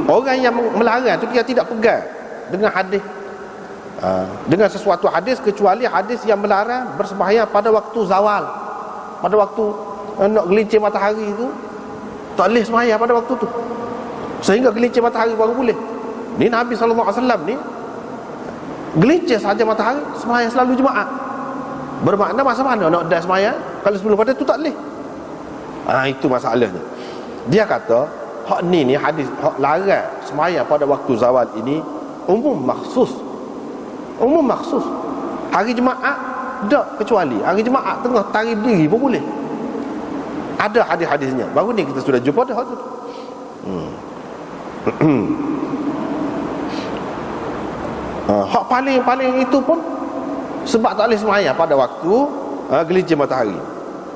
Orang yang melarang tu dia tidak pegang dengan hadis, dengan sesuatu hadis, kecuali hadis yang melarang bersembahyang pada waktu zawal, pada waktu nak gelincir matahari tu tak boleh sembahyang pada waktu tu, sehingga gelincir matahari baru boleh. Ni Nabi SAW ni gelincir saja matahari sembahyang selalu Jumaat. Bermakna masa mana nak dah sembahyang kalau sebelum pada tu tak boleh. Itu masalahnya. Dia kata hak ni hadis hak larang sembahyang pada waktu zawal ini umum makhsus. Umum makhsus. Hari Jumaat tak, kecuali hari Jumaat tengah tarikh berdiri pun boleh. Ada hadis-hadisnya. Baru ni kita sudah jumpa dah tu. Hak paling itu pun sebab tak boleh sembahyang pada waktu gelincir matahari.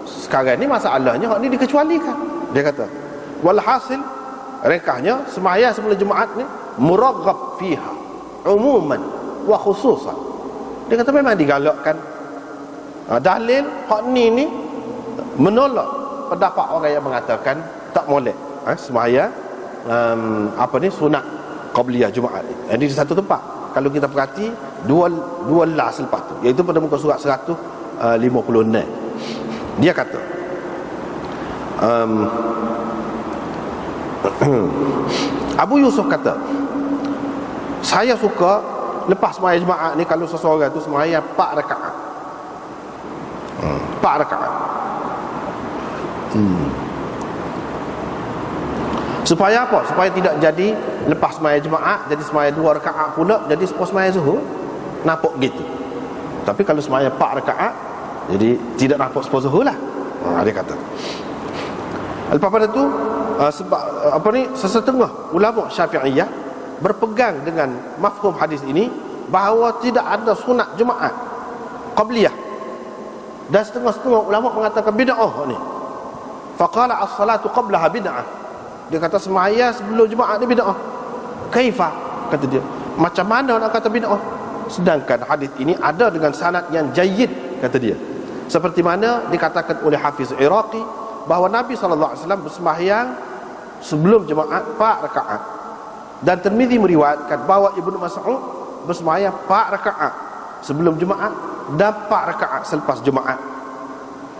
Sekarang ni masalahnya hak ni dikecualikan. Dia kata walhasil ringkasnya sembahyang sebelum Jumaat ni muraghab fiha umuman wa khususan. Dia kata memang digalakkan. Dalil hak ni menolak pendapat orang yang mengatakan tak molek sembahyang sunat qabliyah Jumaat. Jadi di satu tempat kalau kita perhati dua las lepas tu, iaitu pada muka surat 156. Dia kata Abu Yusuf kata, saya suka lepas sembahyang Jumaat ni kalau seseorang tu sembahyang 4 rakaat. 4 rakaat. Supaya apa? Supaya tidak jadi lepas sembahyang Jumaat jadi sembahyang 2 rakaat pula, jadi sembahyang Zuhur nampak gitu. Tapi kalau sembahyang 4 rakaat jadi tidak nampak sembahyang Zuhur lah. Dia kata. Lepas pada tu sebab sesetengah ulama Syafi'iyah berpegang dengan mafhum hadis ini bahawa tidak ada sunat Jumaat qabliyah, dan setengah-setengah ulama mengatakan bid'ah ni. Faqala as-salatu qablaha bid'ah. Dia kata sembahyang sebelum Jumaat ni bid'ah. Kaifa? Kata dia, macam mana nak kata bid'ah sedangkan hadis ini ada dengan sanad yang jayyid, kata dia. Seperti mana dikatakan oleh Hafiz Iraqi bahawa Nabi SAW bersembahyang sebelum Jumaat 4 rakaat, dan Tirmizi meriwayatkan bahawa Ibnu Mas'ud bersembahyang 4 rakaat sebelum Jumaat dan 4 rakaat selepas Jumaat.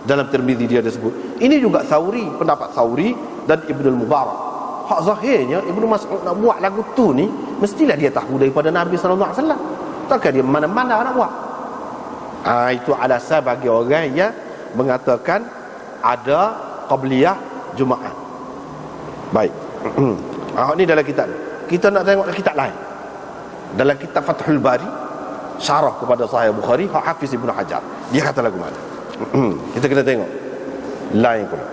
Dalam Tirmizi dia ada sebut. Ini juga Thauri, pendapat Thauri dan Ibnu Mubarak. Hak zahirnya Ibnu Mas'ud nak buat lagu tu ni mestilah dia tahu daripada Nabi SAW. Takkan dia mana-mana nak buat. Itu alasan bagi orang yang mengatakan ada qabliyah Jumaat. Baik. Ni dalam kitab. Kita nak tengok kitab lain. Dalam kitab Fathul Bari, syarah kepada Sahih Bukhari, Hafiz Ibnu Hajar, dia kata lagu mana. Kita kena tengok lain pula.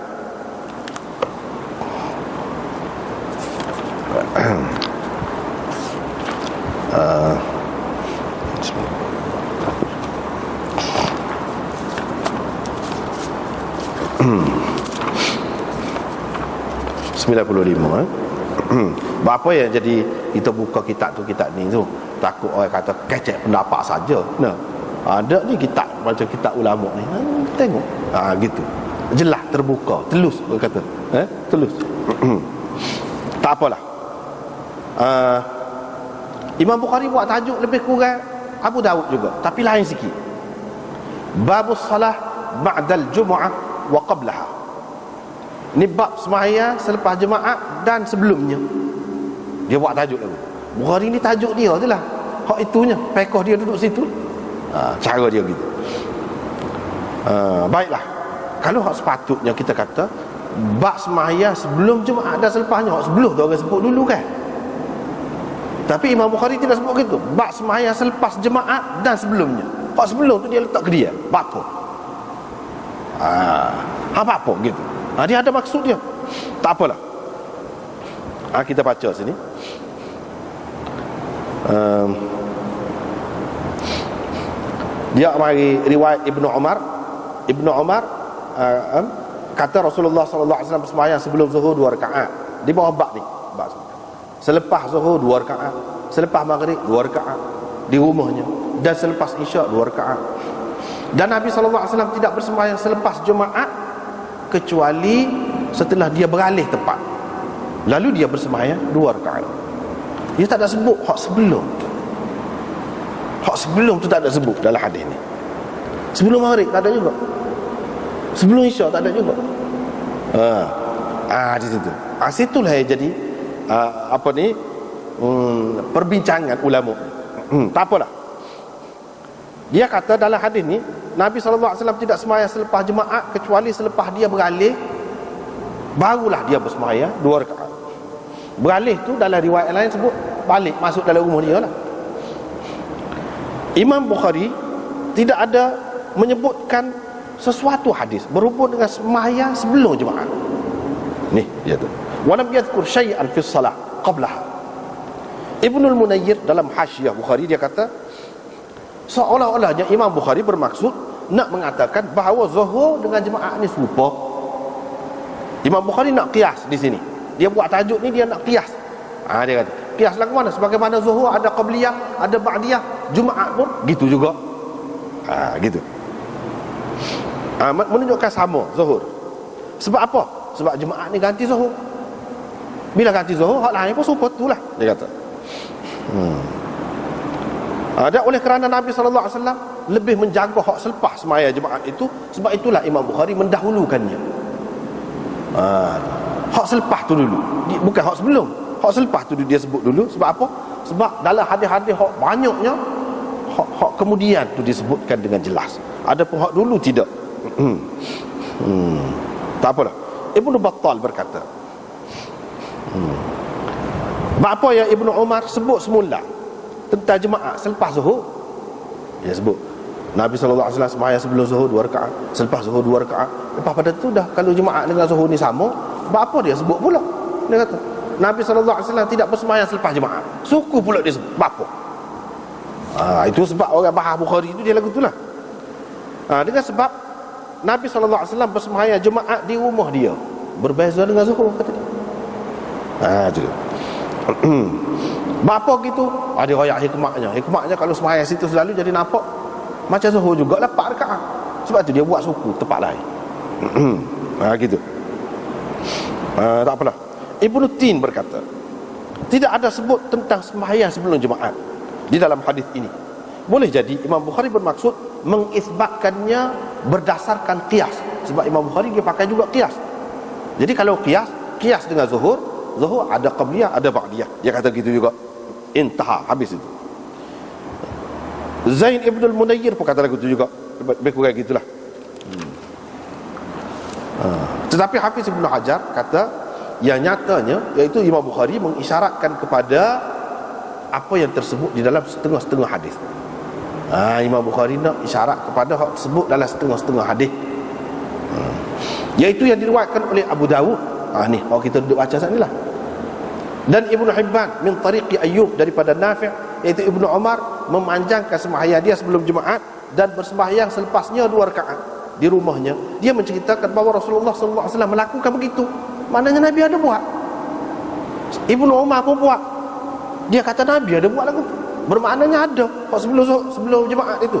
Apa yang jadi kita buka kitab ni tu takut orang kata kecek pendapat saja. Nah, ada ni kitab macam kitab ulama ni. Tengok. Gitu. Jelas, terbuka, telus orang kata. Telus. Tak apalah. Imam Bukhari buat tajuk lebih kurang Abu Daud juga, tapi lain sikit. Babus salah ba'dal Jumu'ah wa qablaha. Ni bab sembahyang selepas Jumaat dan sebelumnya. Dia buat tajuk lagu. Bukhari ni tajuk dia je lah. Hak itunya, pekoh dia duduk situ. Cara dia gitu. Baiklah. Kalau hak sepatutnya kita kata bab sembahyang sebelum Jumaat dan selepasnya, hak sebelum tu orang sebut dulu kan. Tapi Imam Bukhari tidak sebut gitu. Bab sembahyang selepas Jumaat dan sebelumnya. Hak sebelum tu dia letak ke dia. Apa? Apa gitu. Dia ada maksud dia. Tak apalah. Kita baca sini. Dia mari riwayat Ibnu Umar. Ibnu Umar kata Rasulullah sallallahu alaihi wasallam bersembahyang sebelum zuhur 2 rakaat. Di bawah bab ni. Selepas zuhur 2 rakaat, selepas maghrib 2 rakaat di rumahnya, dan selepas isyak 2 rakaat. Dan Nabi sallallahu alaihi wasallam tidak bersembahyang selepas Jumaat kecuali setelah dia beralih tempat. Lalu dia bersembahyang 2 rakaat. Dia tak ada sebut hak sebelum. Hak sebelum tu tak ada sebut dalam hadis ni. Sebelum maghrib tak ada juga. Sebelum isyak tak ada juga. Di situ. Situlah yang jadi perbincangan ulama. Tak apalah. Dia kata dalam hadis ni Nabi SAW tidak sembahyang selepas Jumaat kecuali selepas dia beralih, barulah dia bersembahyang 2 rakaat. Beralih tu dalam riwayat lain sebut balik masuk dalam rumah dia lah. Imam Bukhari tidak ada menyebutkan sesuatu hadis berhubung dengan sembahyang sebelum Jumaat. Ni dia tu. Walam yadhkur syai'an fi shalah qablaha Ibnul Munayyir dalam Hasyiah Bukhari dia kata seolah-olahnya Imam Bukhari bermaksud nak mengatakan bahawa zuhur dengan jemaah ni serupa. Imam Bukhari nak qiyas di sini. Dia buat tajuk ni dia nak qiyas. Dia kata qiyas lah ke mana? Sebagaimana zuhur ada qabliyah, ada ba'diyah, Jumaat pun gitu juga. Gitu. Menunjukkan sama zuhur. Sebab apa? Sebab Jumaat ni ganti zuhur. Bila ganti zuhur, hak lain pun serupa tu lah, dia kata. Dan oleh kerana Nabi SAW lebih menjaga hak selepas semaya Jumaat itu, sebab itulah Imam Bukhari mendahulukannya. Hak selepas tu dulu, bukan hak sebelum. Hak selepas tu dia sebut dulu. Sebab apa? Sebab dalam hadis-hadis hak banyaknya hak kemudian tu disebutkan dengan jelas. Adapun hak dulu tidak. Tak apalah. Ibnu Battal berkata, apa yang Ibnu Umar sebut semula tentang jemaah selepas zuhur, dia sebut Nabi SAW sembahyang sebelum zuhur 2 rakaat, selepas zuhur 2 rakaat. Lepas pada tu dah, kalau jemaah dengan zuhur ni sama, apa dia sebut pula? Dia kata Nabi SAW tidak bersembahyang selepas jemaah, suku pula dia sebut. Apa? Itu sebab orang bahas Bukhari itu dia lagu itulah. Dengan sebab Nabi SAW bersembahyang jemaah di rumah dia, berbeza dengan zuhur, kata dia. Itu Bapa gitu, ada royak hikmahnya. Hikmahnya kalau sembahyang situ selalu jadi nampak macam zuhur juga lah 4 rakaat. Sebab tu dia buat suku tempat lain. Gitu. Tak apalah. Ibnu Tin berkata, tidak ada sebut tentang sembahyang sebelum Jumaat di dalam hadis ini. Boleh jadi Imam Bukhari bermaksud mengisbatkannya berdasarkan qiyas. Sebab Imam Bukhari dia pakai juga qiyas. Jadi kalau qiyas dengan zuhur ada qabliyah, ada ba'diyah. Dia kata gitu juga. Intaha, habis itu. Zain Ibnul Munayyir pun kata lagu itu juga. Lebih kurang gitulah. Tetapi Hafiz Ibn Hajar kata yang nyatanya, iaitu Imam Bukhari mengisyaratkan kepada apa yang tersebut di dalam setengah-setengah hadis. Imam Bukhari nak isyarat kepada hak tersebut dalam setengah-setengah hadis. Iaitu yang diriwayatkan oleh Abu Dawud. Ni kalau kita duduk baca saat ni lah. Dan Ibnu Hibban min tariqi Ayyub daripada Nafi', iaitu Ibnu Umar memanjangkan sembahyang dia sebelum Jumaat dan bersembahyang selepasnya 2 rakaat di rumahnya. Dia menceritakan bahawa Rasulullah SAW melakukan begitu. Maknanya Nabi ada buat, Ibnu Umar pun buat. Dia kata Nabi ada buat lagu tu, bermaknanya ada sebelum Jumaat itu.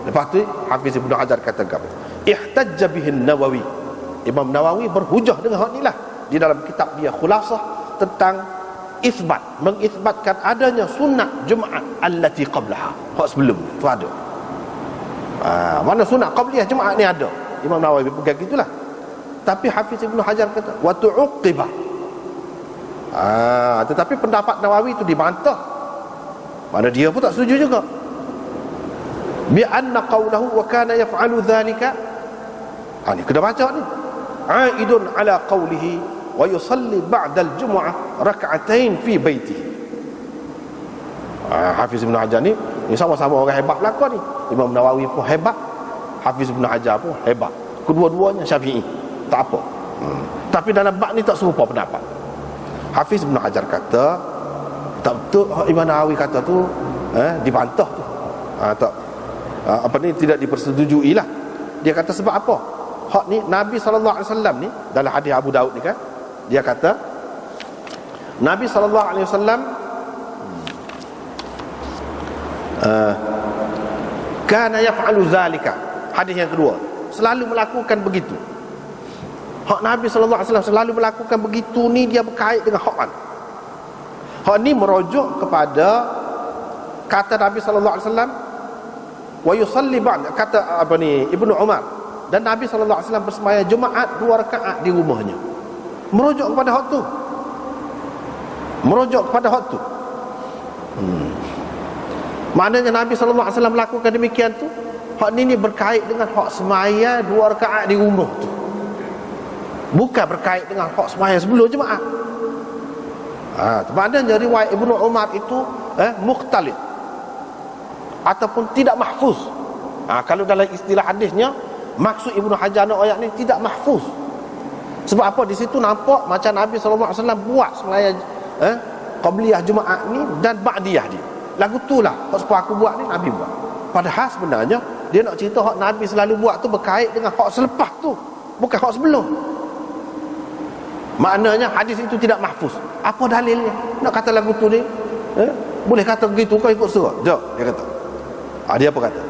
Lepas tu Hafiz Ibnu Hajar kata ihtajja bihin Nawawi. Imam Nawawi berhujah dengan hal inilah di dalam kitab dia Khulasah tentang mengisbatkan adanya sunat Jumaat allati qablaha. Hak sebelum tu ada. Mana sunat qabliyah Jumaat ni ada. Imam Nawawi pegang gitulah. Tapi Hafiz Ibnu Hajar kata wa tu'qiba. Tetapi pendapat Nawawi itu dibantah. Mana dia pun tak setuju juga. Bi anna qawlahu wa kana yaf'alu dhalika. Ni kena baca ni. Aidun ala qawlihi wa yusalli ba'da al-jum'ah rak'atain fi baitihi. Hafiz Ibn Hajar ni sama-sama orang hebat belaka ni. Imam Nawawi pun hebat, Hafiz Ibn Hajar pun hebat. Kedua-duanya Syafi'i. Tak apa. Tapi dalam bab ni tak serupa pendapat. Hafiz Ibn Hajar kata tak betul Imam Nawawi kata tu, dibantah tu. Tidak dipersetujui lah. Dia kata sebab apa? Hak ni Nabi SAW ni dalam hadis Abu Daud ni kan, dia kata Nabi SAW kana yaf'alu zalika. Hadis yang kedua, selalu melakukan begitu. Hak Nabi SAW selalu melakukan begitu ni dia berkait dengan hak. Hak ni merujuk kepada kata Nabi SAW wa yusalli ba'd, kata Ibnu Umar, dan Nabi SAW bersembahyang Jumaat 2 rakaat di rumahnya. Merujuk kepada hak tu. Maknanya Nabi SAW melakukan demikian tu, hak ni berkait dengan hak sembahyang 2 rakaat di rumah tu, bukan berkait dengan hak sembahyang sebelum Jumaat. Maknanya riwayat Ibnu Umar itu mukhtalif ataupun tidak mahfuz. Kalau dalam istilah hadisnya, maksud Ibnu Hajar ayat ni tidak mahfuz. Sebab apa? Di situ nampak macam Nabi SAW buat sembahyang qabliyah Jumaat ni dan ba'diyah dia. Lagu tu lah hak sepa aku buat ni Nabi buat. Padahal sebenarnya dia nak cerita hak Nabi selalu buat tu berkait dengan hak selepas tu, bukan hak sebelum. Maknanya hadis itu tidak mahfuz. Apa dalilnya? Nak kata lagu tu ni boleh kata begitu, kau ikut surah. Jom dia kata. Dia apa kata?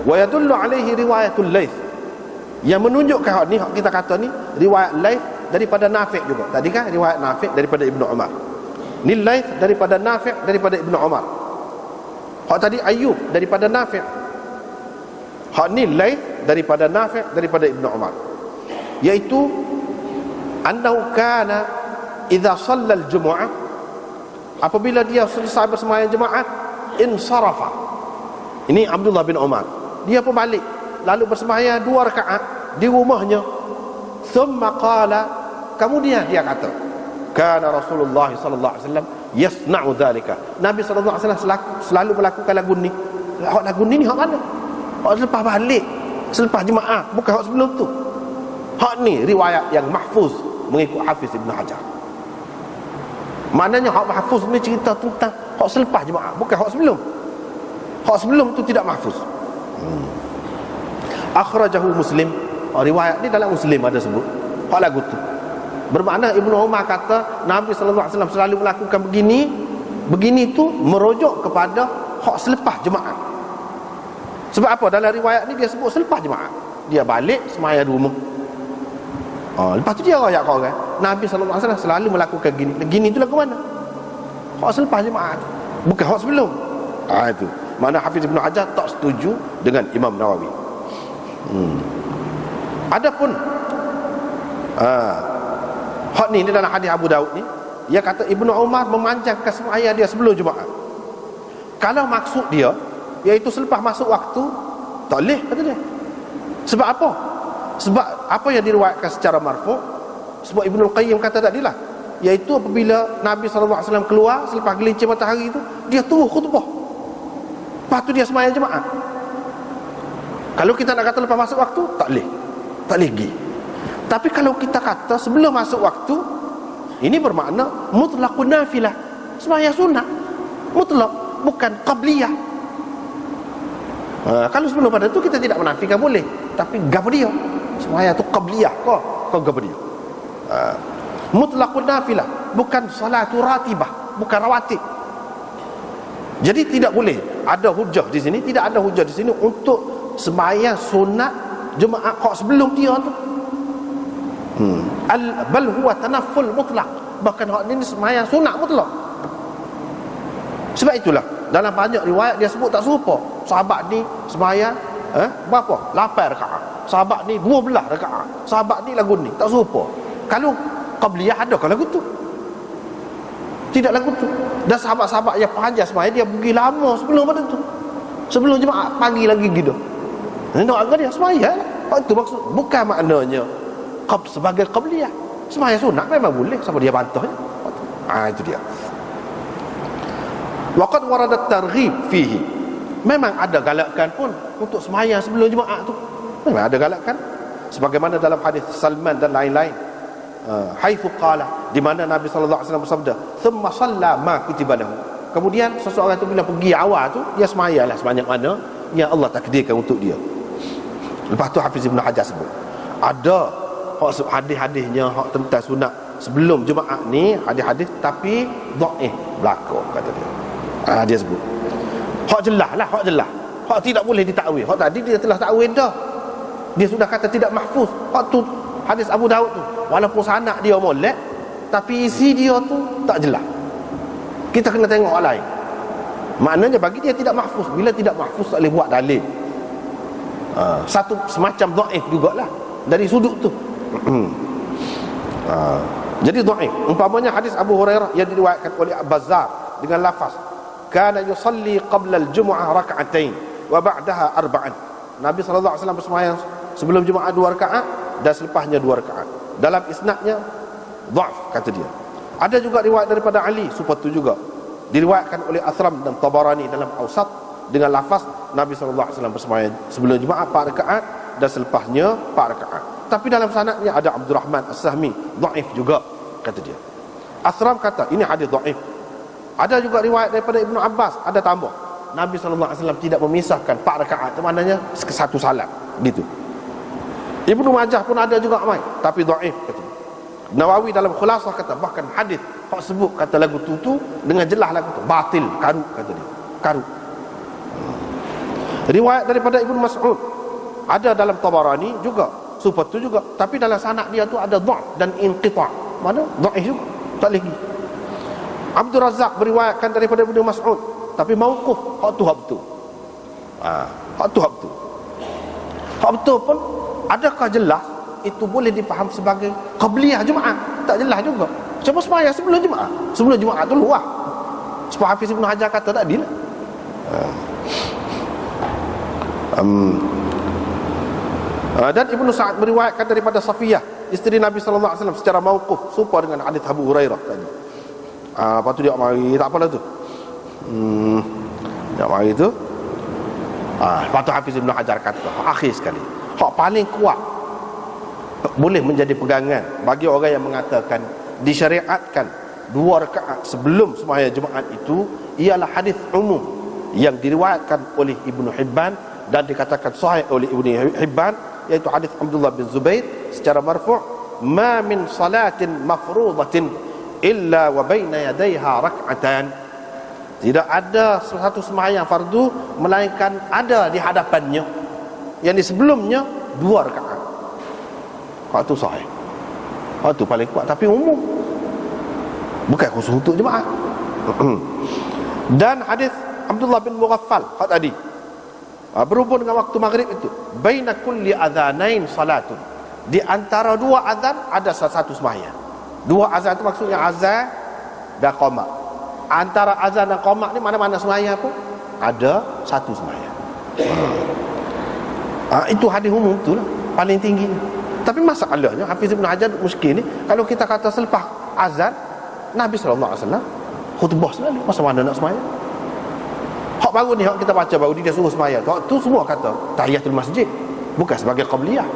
Wa yadullu alaihi riwayatul Laits. Yang menunjukkan hak ni, hak kita kata ni riwayat Laits daripada Nafi' juga. Tadi kan riwayat Nafi' daripada Ibnu Umar. Ni Laits daripada Nafi' daripada Ibnu Umar. Hak tadi Ayyub daripada Nafi'. Hak ni Laits daripada Nafi' daripada Ibnu Umar. Iaitu annahu kana idza shalla al-jumu'ah, apabila dia selesai bersembahyang jemaat, insarafa. Ini Abdullah bin Umar. Dia pun balik lalu bersembahyang 2 rakaat di rumahnya. Thumma qala, kemudian dia kata, kana Rasulullah sallallahu alaihi wasallam yasna'u dhalika. Nabi sallallahu alaihi wasallam selalu melakukan lagu ni. Hak lagu ni hak mana? Hak selepas balik, selepas jemaah, bukan hak sebelum tu. Hak ni riwayat yang mahfuz mengikut Hafiz Ibn Hajar. Maknanya hak mahfuz ni cerita tentang hak selepas jemaah, bukan hak sebelum. Hak sebelum tu tidak mahfuz. Akhrajahu Muslim. Riwayat ni dalam Muslim ada sebut hak lagu tu. Bermakna Ibnu Umar kata Nabi sallallahu alaihi wasallam selalu melakukan begini. Begini tu merujuk kepada hak selepas jemaah. Sebab apa? Dalam riwayat ni dia sebut selepas jemaah. Dia balik semaya di rumah. Lepas tu dia royak kau kan, Nabi sallallahu alaihi wasallam selalu melakukan gini. Gini tu lagu mana? Hak selepas jemaah, bukan hak sebelum. Itu. Mana Hafiz Ibn Hajar tak setuju dengan Imam Nawawi. Adapun hak ni dalam hadis Abu Daud ni, dia kata Ibnu Umar memanjangkan sembahyang dia sebelum Jumaat. Kalau maksud dia iaitu selepas masuk waktu, tak boleh kata dia. Sebab apa? Sebab apa yang diriwayatkan secara marfu'. Sebab Ibnu Qayyim kata tadilah, iaitu apabila Nabi SAW keluar selepas gelincir matahari itu, dia turun khutbah. Lepas tu dia sembahyang jemaah. Kalau kita nak kata lepas masuk waktu, tak boleh. Tak boleh pergi. Tapi kalau kita kata sebelum masuk waktu, ini bermakna mutlaqun nafilah, sembahyang sunat mutlak, bukan qabliyah. Kalau sebelum pada tu kita tidak menafikan boleh, tapi gapo dia sembahyang tu qabliyah kau gapo dia. Mutlaqun nafilah, bukan salatu ratibah, bukan rawatib. Jadi tidak boleh ada hujah di sini, tidak ada hujah di sini untuk sembahyang sunat jemaah hak sebelum dia tu. Bal huwa tanafful mutlaq, bahkan hak ni sembahyang sunat mutlak. Sebab itulah dalam banyak riwayat dia sebut tak serupa. Sahabat ni sembahyang berapa? 8 rakaat. Sahabat ni 12 rakaat. Sahabat ni lagu ni tak serupa. Kalau qabliyah ada kalau lagu tu. Tidak lagu tu. Dan sahabat-sahabat yang panjang sembahyang dia pergi lama sebelum pada tu. Sebelum jemaah pagi lagi gitu. Nak agak dia sembahyang. Itu maksud, bukan maknanya sebagai qabliyah. Sembahyang sunat memang boleh, sama dia bantahnya. Itu dia. Waqad waradat targhib fihi. Memang ada galakan pun untuk sembahyang sebelum jemaah tu. Memang ada galakan. Sebagaimana dalam hadis Salman dan lain-lain. Haitsu qala, di mana Nabi sallallahu alaihi wasallam bersabda, "Tsumma shalla ma kutiba lahu." Kemudian seseorang tu bila pergi awal tu, dia sembahyanglah sebanyak mana yang Allah takdirkan untuk dia. Lepas tu Hafiz Ibn Hajar sebut, ada hadis-hadisnya hak tentang sunat sebelum jemaah ni, hadis-hadis tapi dhaif belaka kata dia. Dia sebut hak jelas lah, hak jelas, hak tidak boleh ditakwil. Hak tadi dia telah takwil dah, dia sudah kata tidak mahfuz. Hak tu hadis Abu Daud tu, walaupun sanad dia molek, tapi isi dia tu tak jelas. Kita kena tengok hal lain. Maknanya bagi dia tidak mahfuz. Bila tidak mahfuz tak boleh buat dalil. Satu semacam dhaif jugalah dari sudut tu. Jadi dhaif. Umpamanya hadis Abu Hurairah yang diriwayatkan oleh Bazzar dengan lafaz kana yusalli qabla al-jumu'ah rak'atain wa ba'daha arba'an. Nabi sallallahu alaihi wasallam bersembahyang sebelum Jumaat 2 rakaat dan selepasnya 2 rakaat. Dalam isnadnya dhaif kata dia. Ada juga riwayat daripada Ali seperti itu juga, diriwayatkan oleh Athram dan Tabarani dalam Awsat dengan lafaz Nabi sallallahu alaihi wasallam bersembahyang sebelum Jumaat 4 rakaat dan selepasnya 4 rakaat. Tapi dalam sanadnya ada Abdul Rahman As-Sahmi, dhaif juga kata dia. Athram kata ini hadis dhaif. Ada juga riwayat daripada Ibnu Abbas, ada tambah, Nabi SAW tidak memisahkan 4 rakaat, maknanya satu salat gitu. Ibnu Majah pun ada juga mai, tapi dhaif kata. Nawawi dalam Khulasah kata bahkan hadis hak sebut kata lagu tu dengan jelas lagu tu batil, karut kata dia, karut. Riwayat daripada Ibnu Mas'ud ada dalam Tabarani juga, seperti tu juga, tapi dalam sanad dia tu ada dhaf dan inqita'. Mana dhaif juga, tak lagi. Abdul Razzaq beriwayatkan daripada Ibnu Mas'ud, tapi mauquf, hak tu hak betul. Hak tu hak betul. Hak betul pun adakah jelas itu boleh dipaham sebagai qabliyah Jumaat? Tak jelas juga. Cuma sembahyang sebelum Jumaat. Sebelum Jumaat tu luar. Sebab Hafiz Ibn Hajar kata tadi lah. Dan Ibnu Sa'ad meriwayatkan daripada Safiyah, isteri Nabi SAW secara mauquf, serupa dengan hadis Abu Hurairah tadi. Lepas tu dia mari, tak apalah tu. Dia mari tu. Lepas tu Hafiz Ibn Hajar kata, akhir sekali, hak paling kuat boleh menjadi pegangan bagi orang yang mengatakan disyariatkan 2 rakaat sebelum sembahyang Jumaat itu ialah hadis umum yang diriwayatkan oleh Ibnu Hibban dan dikatakan sahih oleh Ibnu Hibban, iaitu hadis Abdullah bin Zubair secara marfu', ma min salatin mafruḍatin illa wa baina yadayha rak'atan. Tidak ada satu sembahyang fardu melainkan ada di hadapannya, yang di sebelumnya 2 rakaat. Hak tu sahih, hak tu paling kuat, tapi umum, bukan khusus untuk jemaah. Dan hadis Abdullah bin Mughaffal hak tadi, berhubung dengan waktu maghrib itu, baina kulli adhanain salatun, di antara 2 azan ada satu sembahyang. 2 azan itu maksudnya azan dan qamat. Antara azan dan qamat ni mana-mana sembahyang pun ada satu sembahyang. Itu hadis umum tu lah, paling tinggi. Tapi masalahnya Hafiz Ibn Hajar muskil ni, kalau kita kata selepas azan Nabi SAW khutbah selalu, masa mana nak sembahyang? Hak baru ni, hak kita baca baru dia suruh sembahyang, hak tu semua kata tahiyatul masjid, bukan sebagai qabliyah.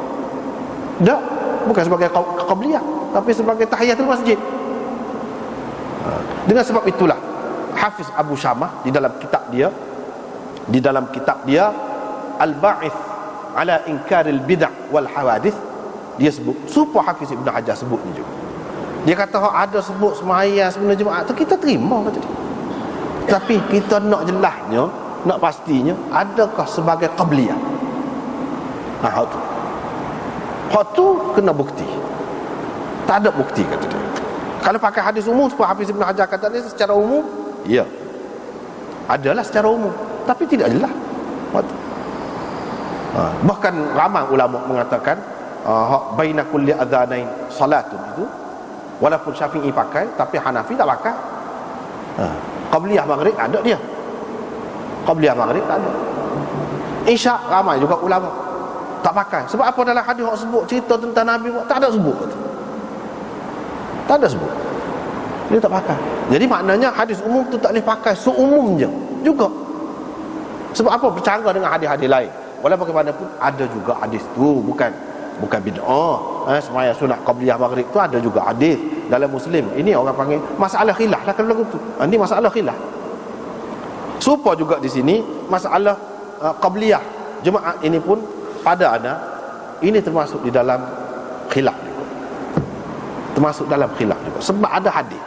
Tak, bukan sebagai qabliyah, tapi sebagai tahiyatul masjid. Dengan sebab itulah Hafiz Abu Syamah di dalam kitab dia Al-Ba'ith ala Inkaril Bid'ah wal Hawadith, dia sebut, supaya Hafiz Ibn Hajar sebut ni juga. Dia kata ada sebut sembahyang sebelum Jumaat tu kita terima kata dia. Tapi kita nak jelasnya, nak pastinya adakah sebagai qabliyah. Hak tu kena bukti. Tak ada bukti kata dia. Kalau pakai hadis umum seperti Hafiz Ibn Hajar kata ni, secara umum ya, adalah secara umum, tapi tidak jelas. Bahkan ramai ulama mengatakan baina kulli adhanain salatun itu, walaupun Syafi'i pakai, tapi Hanafi tak pakai. Qabliyah maghrib ada dia, qabliyah maghrib tak ada. Isya ramai juga ulama tak pakai. Sebab apa? Dalam hadis hak sebut cerita tentang Nabi tak ada sebut. Tak ada sebut, dia tak pakai. Jadi maknanya hadis umum tu tak boleh pakai seumumnya juga. Sebab apa? Bercanggah dengan hadis-hadis lain. Walaupun bagaimanapun ada juga hadis tu bukan bid'ah. Sembahyang sunat qabliyah maghrib tu ada juga hadis dalam Muslim. Ini orang panggil masalah khilaf lah kalau lagu tu. Ini masalah khilaf. Supaya juga di sini masalah qabliyah Jumaat ini pun pada ada, ini termasuk di dalam khilaf juga. Termasuk dalam khilaf juga. Sebab ada hadis.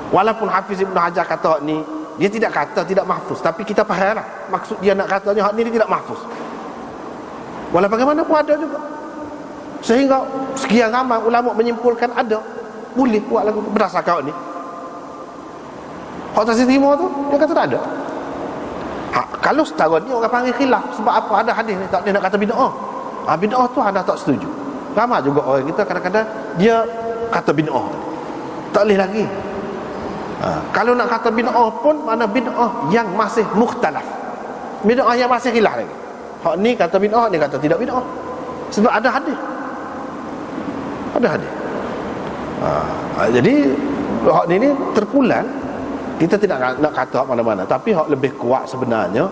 Walaupun Hafiz Ibn Hajar kata ni, dia tidak kata tidak mahfuz, tapi kita faham lah maksud dia nak katanya hak ni dia tidak mahfuz. Walaupun bagaimanapun ada juga. Sehingga sekian ramai ulama menyimpulkan ada, boleh buat lagu berdasarkan ni. Hak tak terima tu, dia kata tak ada. Kalau setara ni orang panggil khilaf. Sebab apa? Ada hadis ni tak dia nak kata bid'ah. Bid'ah tu anda tak setuju. Ramai juga orang kita kadang-kadang dia kata bid'ah, tak boleh lagi. Kalau nak kata bid'ah pun mana bid'ah yang masih mukhtalaf, bid'ah yang masih khilaf lagi. Hak ni kata bid'ah, ni kata tidak bid'ah. Sebab ada hadis. Ada hadis. Jadi hak ni terpulang. Kita tidak nak kata hak mana-mana, tapi hak lebih kuat sebenarnya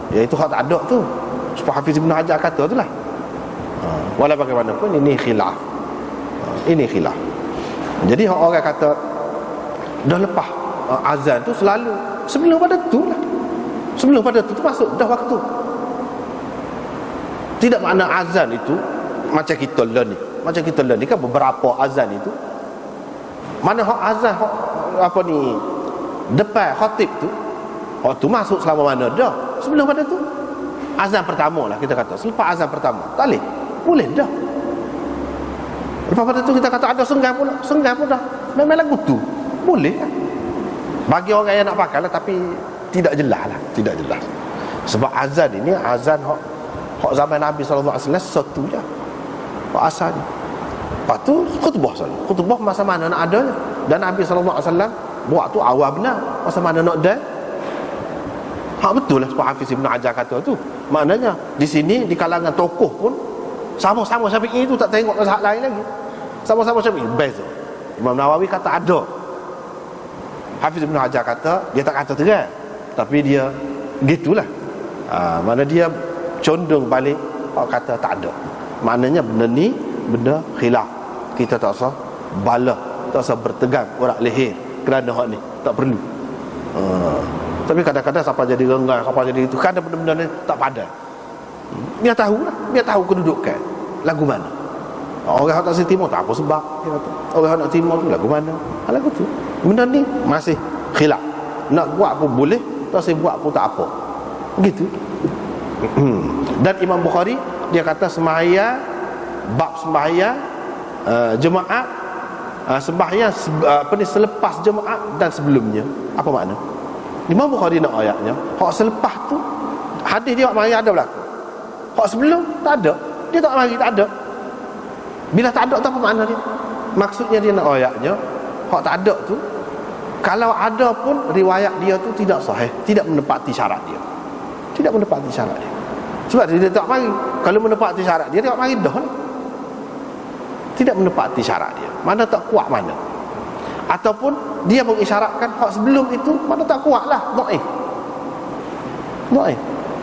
iaitu hak tak ada tu. Sebab Hafiz Ibn Hajar kata tu lah. Walau bagaimanapun ini khilaf. Ini khilaf. Jadi hak orang kata dah lepas azan tu selalu sebelum pada tu lah. Sebelum pada tu masuk dah waktu. Tidak makna azan itu macam kita lah ni. Macam kita lah ni kan beberapa azan itu. Mana hak azan hak apa ni depan khatib tu, hak tu masuk selama mana dah. Sebelum pada tu azan pertama lah kita kata. Selepas azan pertama tak boleh dah. Lepas pada tu kita kata ada senggan pun dah. Memang lagu tu boleh lah. Bagi orang yang nak pakai lah, tapi tidak jelas lah. Tidak jelas. Sebab azan ini azan hak zaman Nabi SAW satu je. Hak asal ni. Lepas tu khutbah saja. Khutbah masa mana nak adanya. Dan Nabi SAW buat tu awal benar. Masa mana nak ada. Hak betul lah sebab Hafiz Ibn Hajar kata tu. Maknanya di sini di kalangan tokoh pun sama-sama Syafi'i itu tak tengok mazhab lain lagi. Sama-sama Syafi'i beza. Imam Nawawi kata ada. Hafiz Ibn Hajar kata dia tak kata terang, tapi dia gitulah. Mana dia condong balik kata tak ada. Maknanya benda ni benda khilaf. Kita tak usah bala, tak usah bertegang orang leher kerana hak ni tak perlu. Tapi kadang-kadang siapa jadi renggang, siapa jadi itu, kadang benda-benda ni tak padan. Biar tahu lah, biar tahu kedudukan lagu mana. Orang tak timur tak apa sebab dia kata. Orang nak timur tu lagu mana? Lagu tu. Benda ni masih khilaf. Nak buat pun boleh, tak saya buat pun tak apa. Begitu. Dan Imam Bukhari dia kata sembahyang bab sembahyang jemaah sembahyang apa ni selepas jemaah dan sebelumnya. Apa makna? Imam Bukhari nak ayatnya hak selepas tu hadis dia mari ada berlaku. Hak sebelum tak ada. Dia tak mari tak ada. Bila tak ada tu apa makna dia? Maksudnya dia nak ayatnya hak tak ada tu kalau ada pun riwayat dia tu tidak sahih, tidak menepati syarat dia. Tidak menepati syarat dia. Sebab dia tak mari. Kalau menepati syarat dia tak mari dah ni. Tidak menepati syarat dia. Mana tak kuat mana. Ataupun dia mengisyaratkan hak sebelum itu mana tak kuat lah. Dhaif.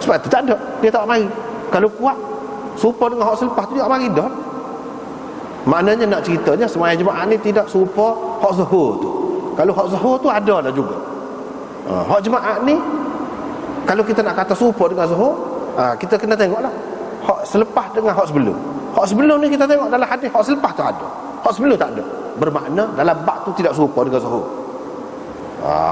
Sebab itu tak ada. Dia tak mari. Kalau kuat serupa dengan hak selepas tu dia tak mari dah. Maknanya nak ceritanya sembahyang jemaah ni tidak serupa hak zuhur tu. Kalau hak zuhur tu ada dah juga. Hak jemaah ni kalau kita nak kata serupa dengan zuhur, kita kena tengoklah hak selepas dengan hak sebelum. Hak sebelum ni kita tengok dalam hadis, hak selepas tu ada. Hak sebelum tak ada. Bermakna dalam bab tu tidak serupa dengan zuhur.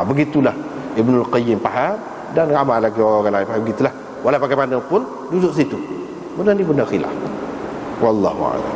Begitulah Ibnul Qayyim faham dan ramai lagi orang lain faham begitulah. Walau bagaimanapun duduk situ. Benda ni benda khilaf. Wallahu a'lam.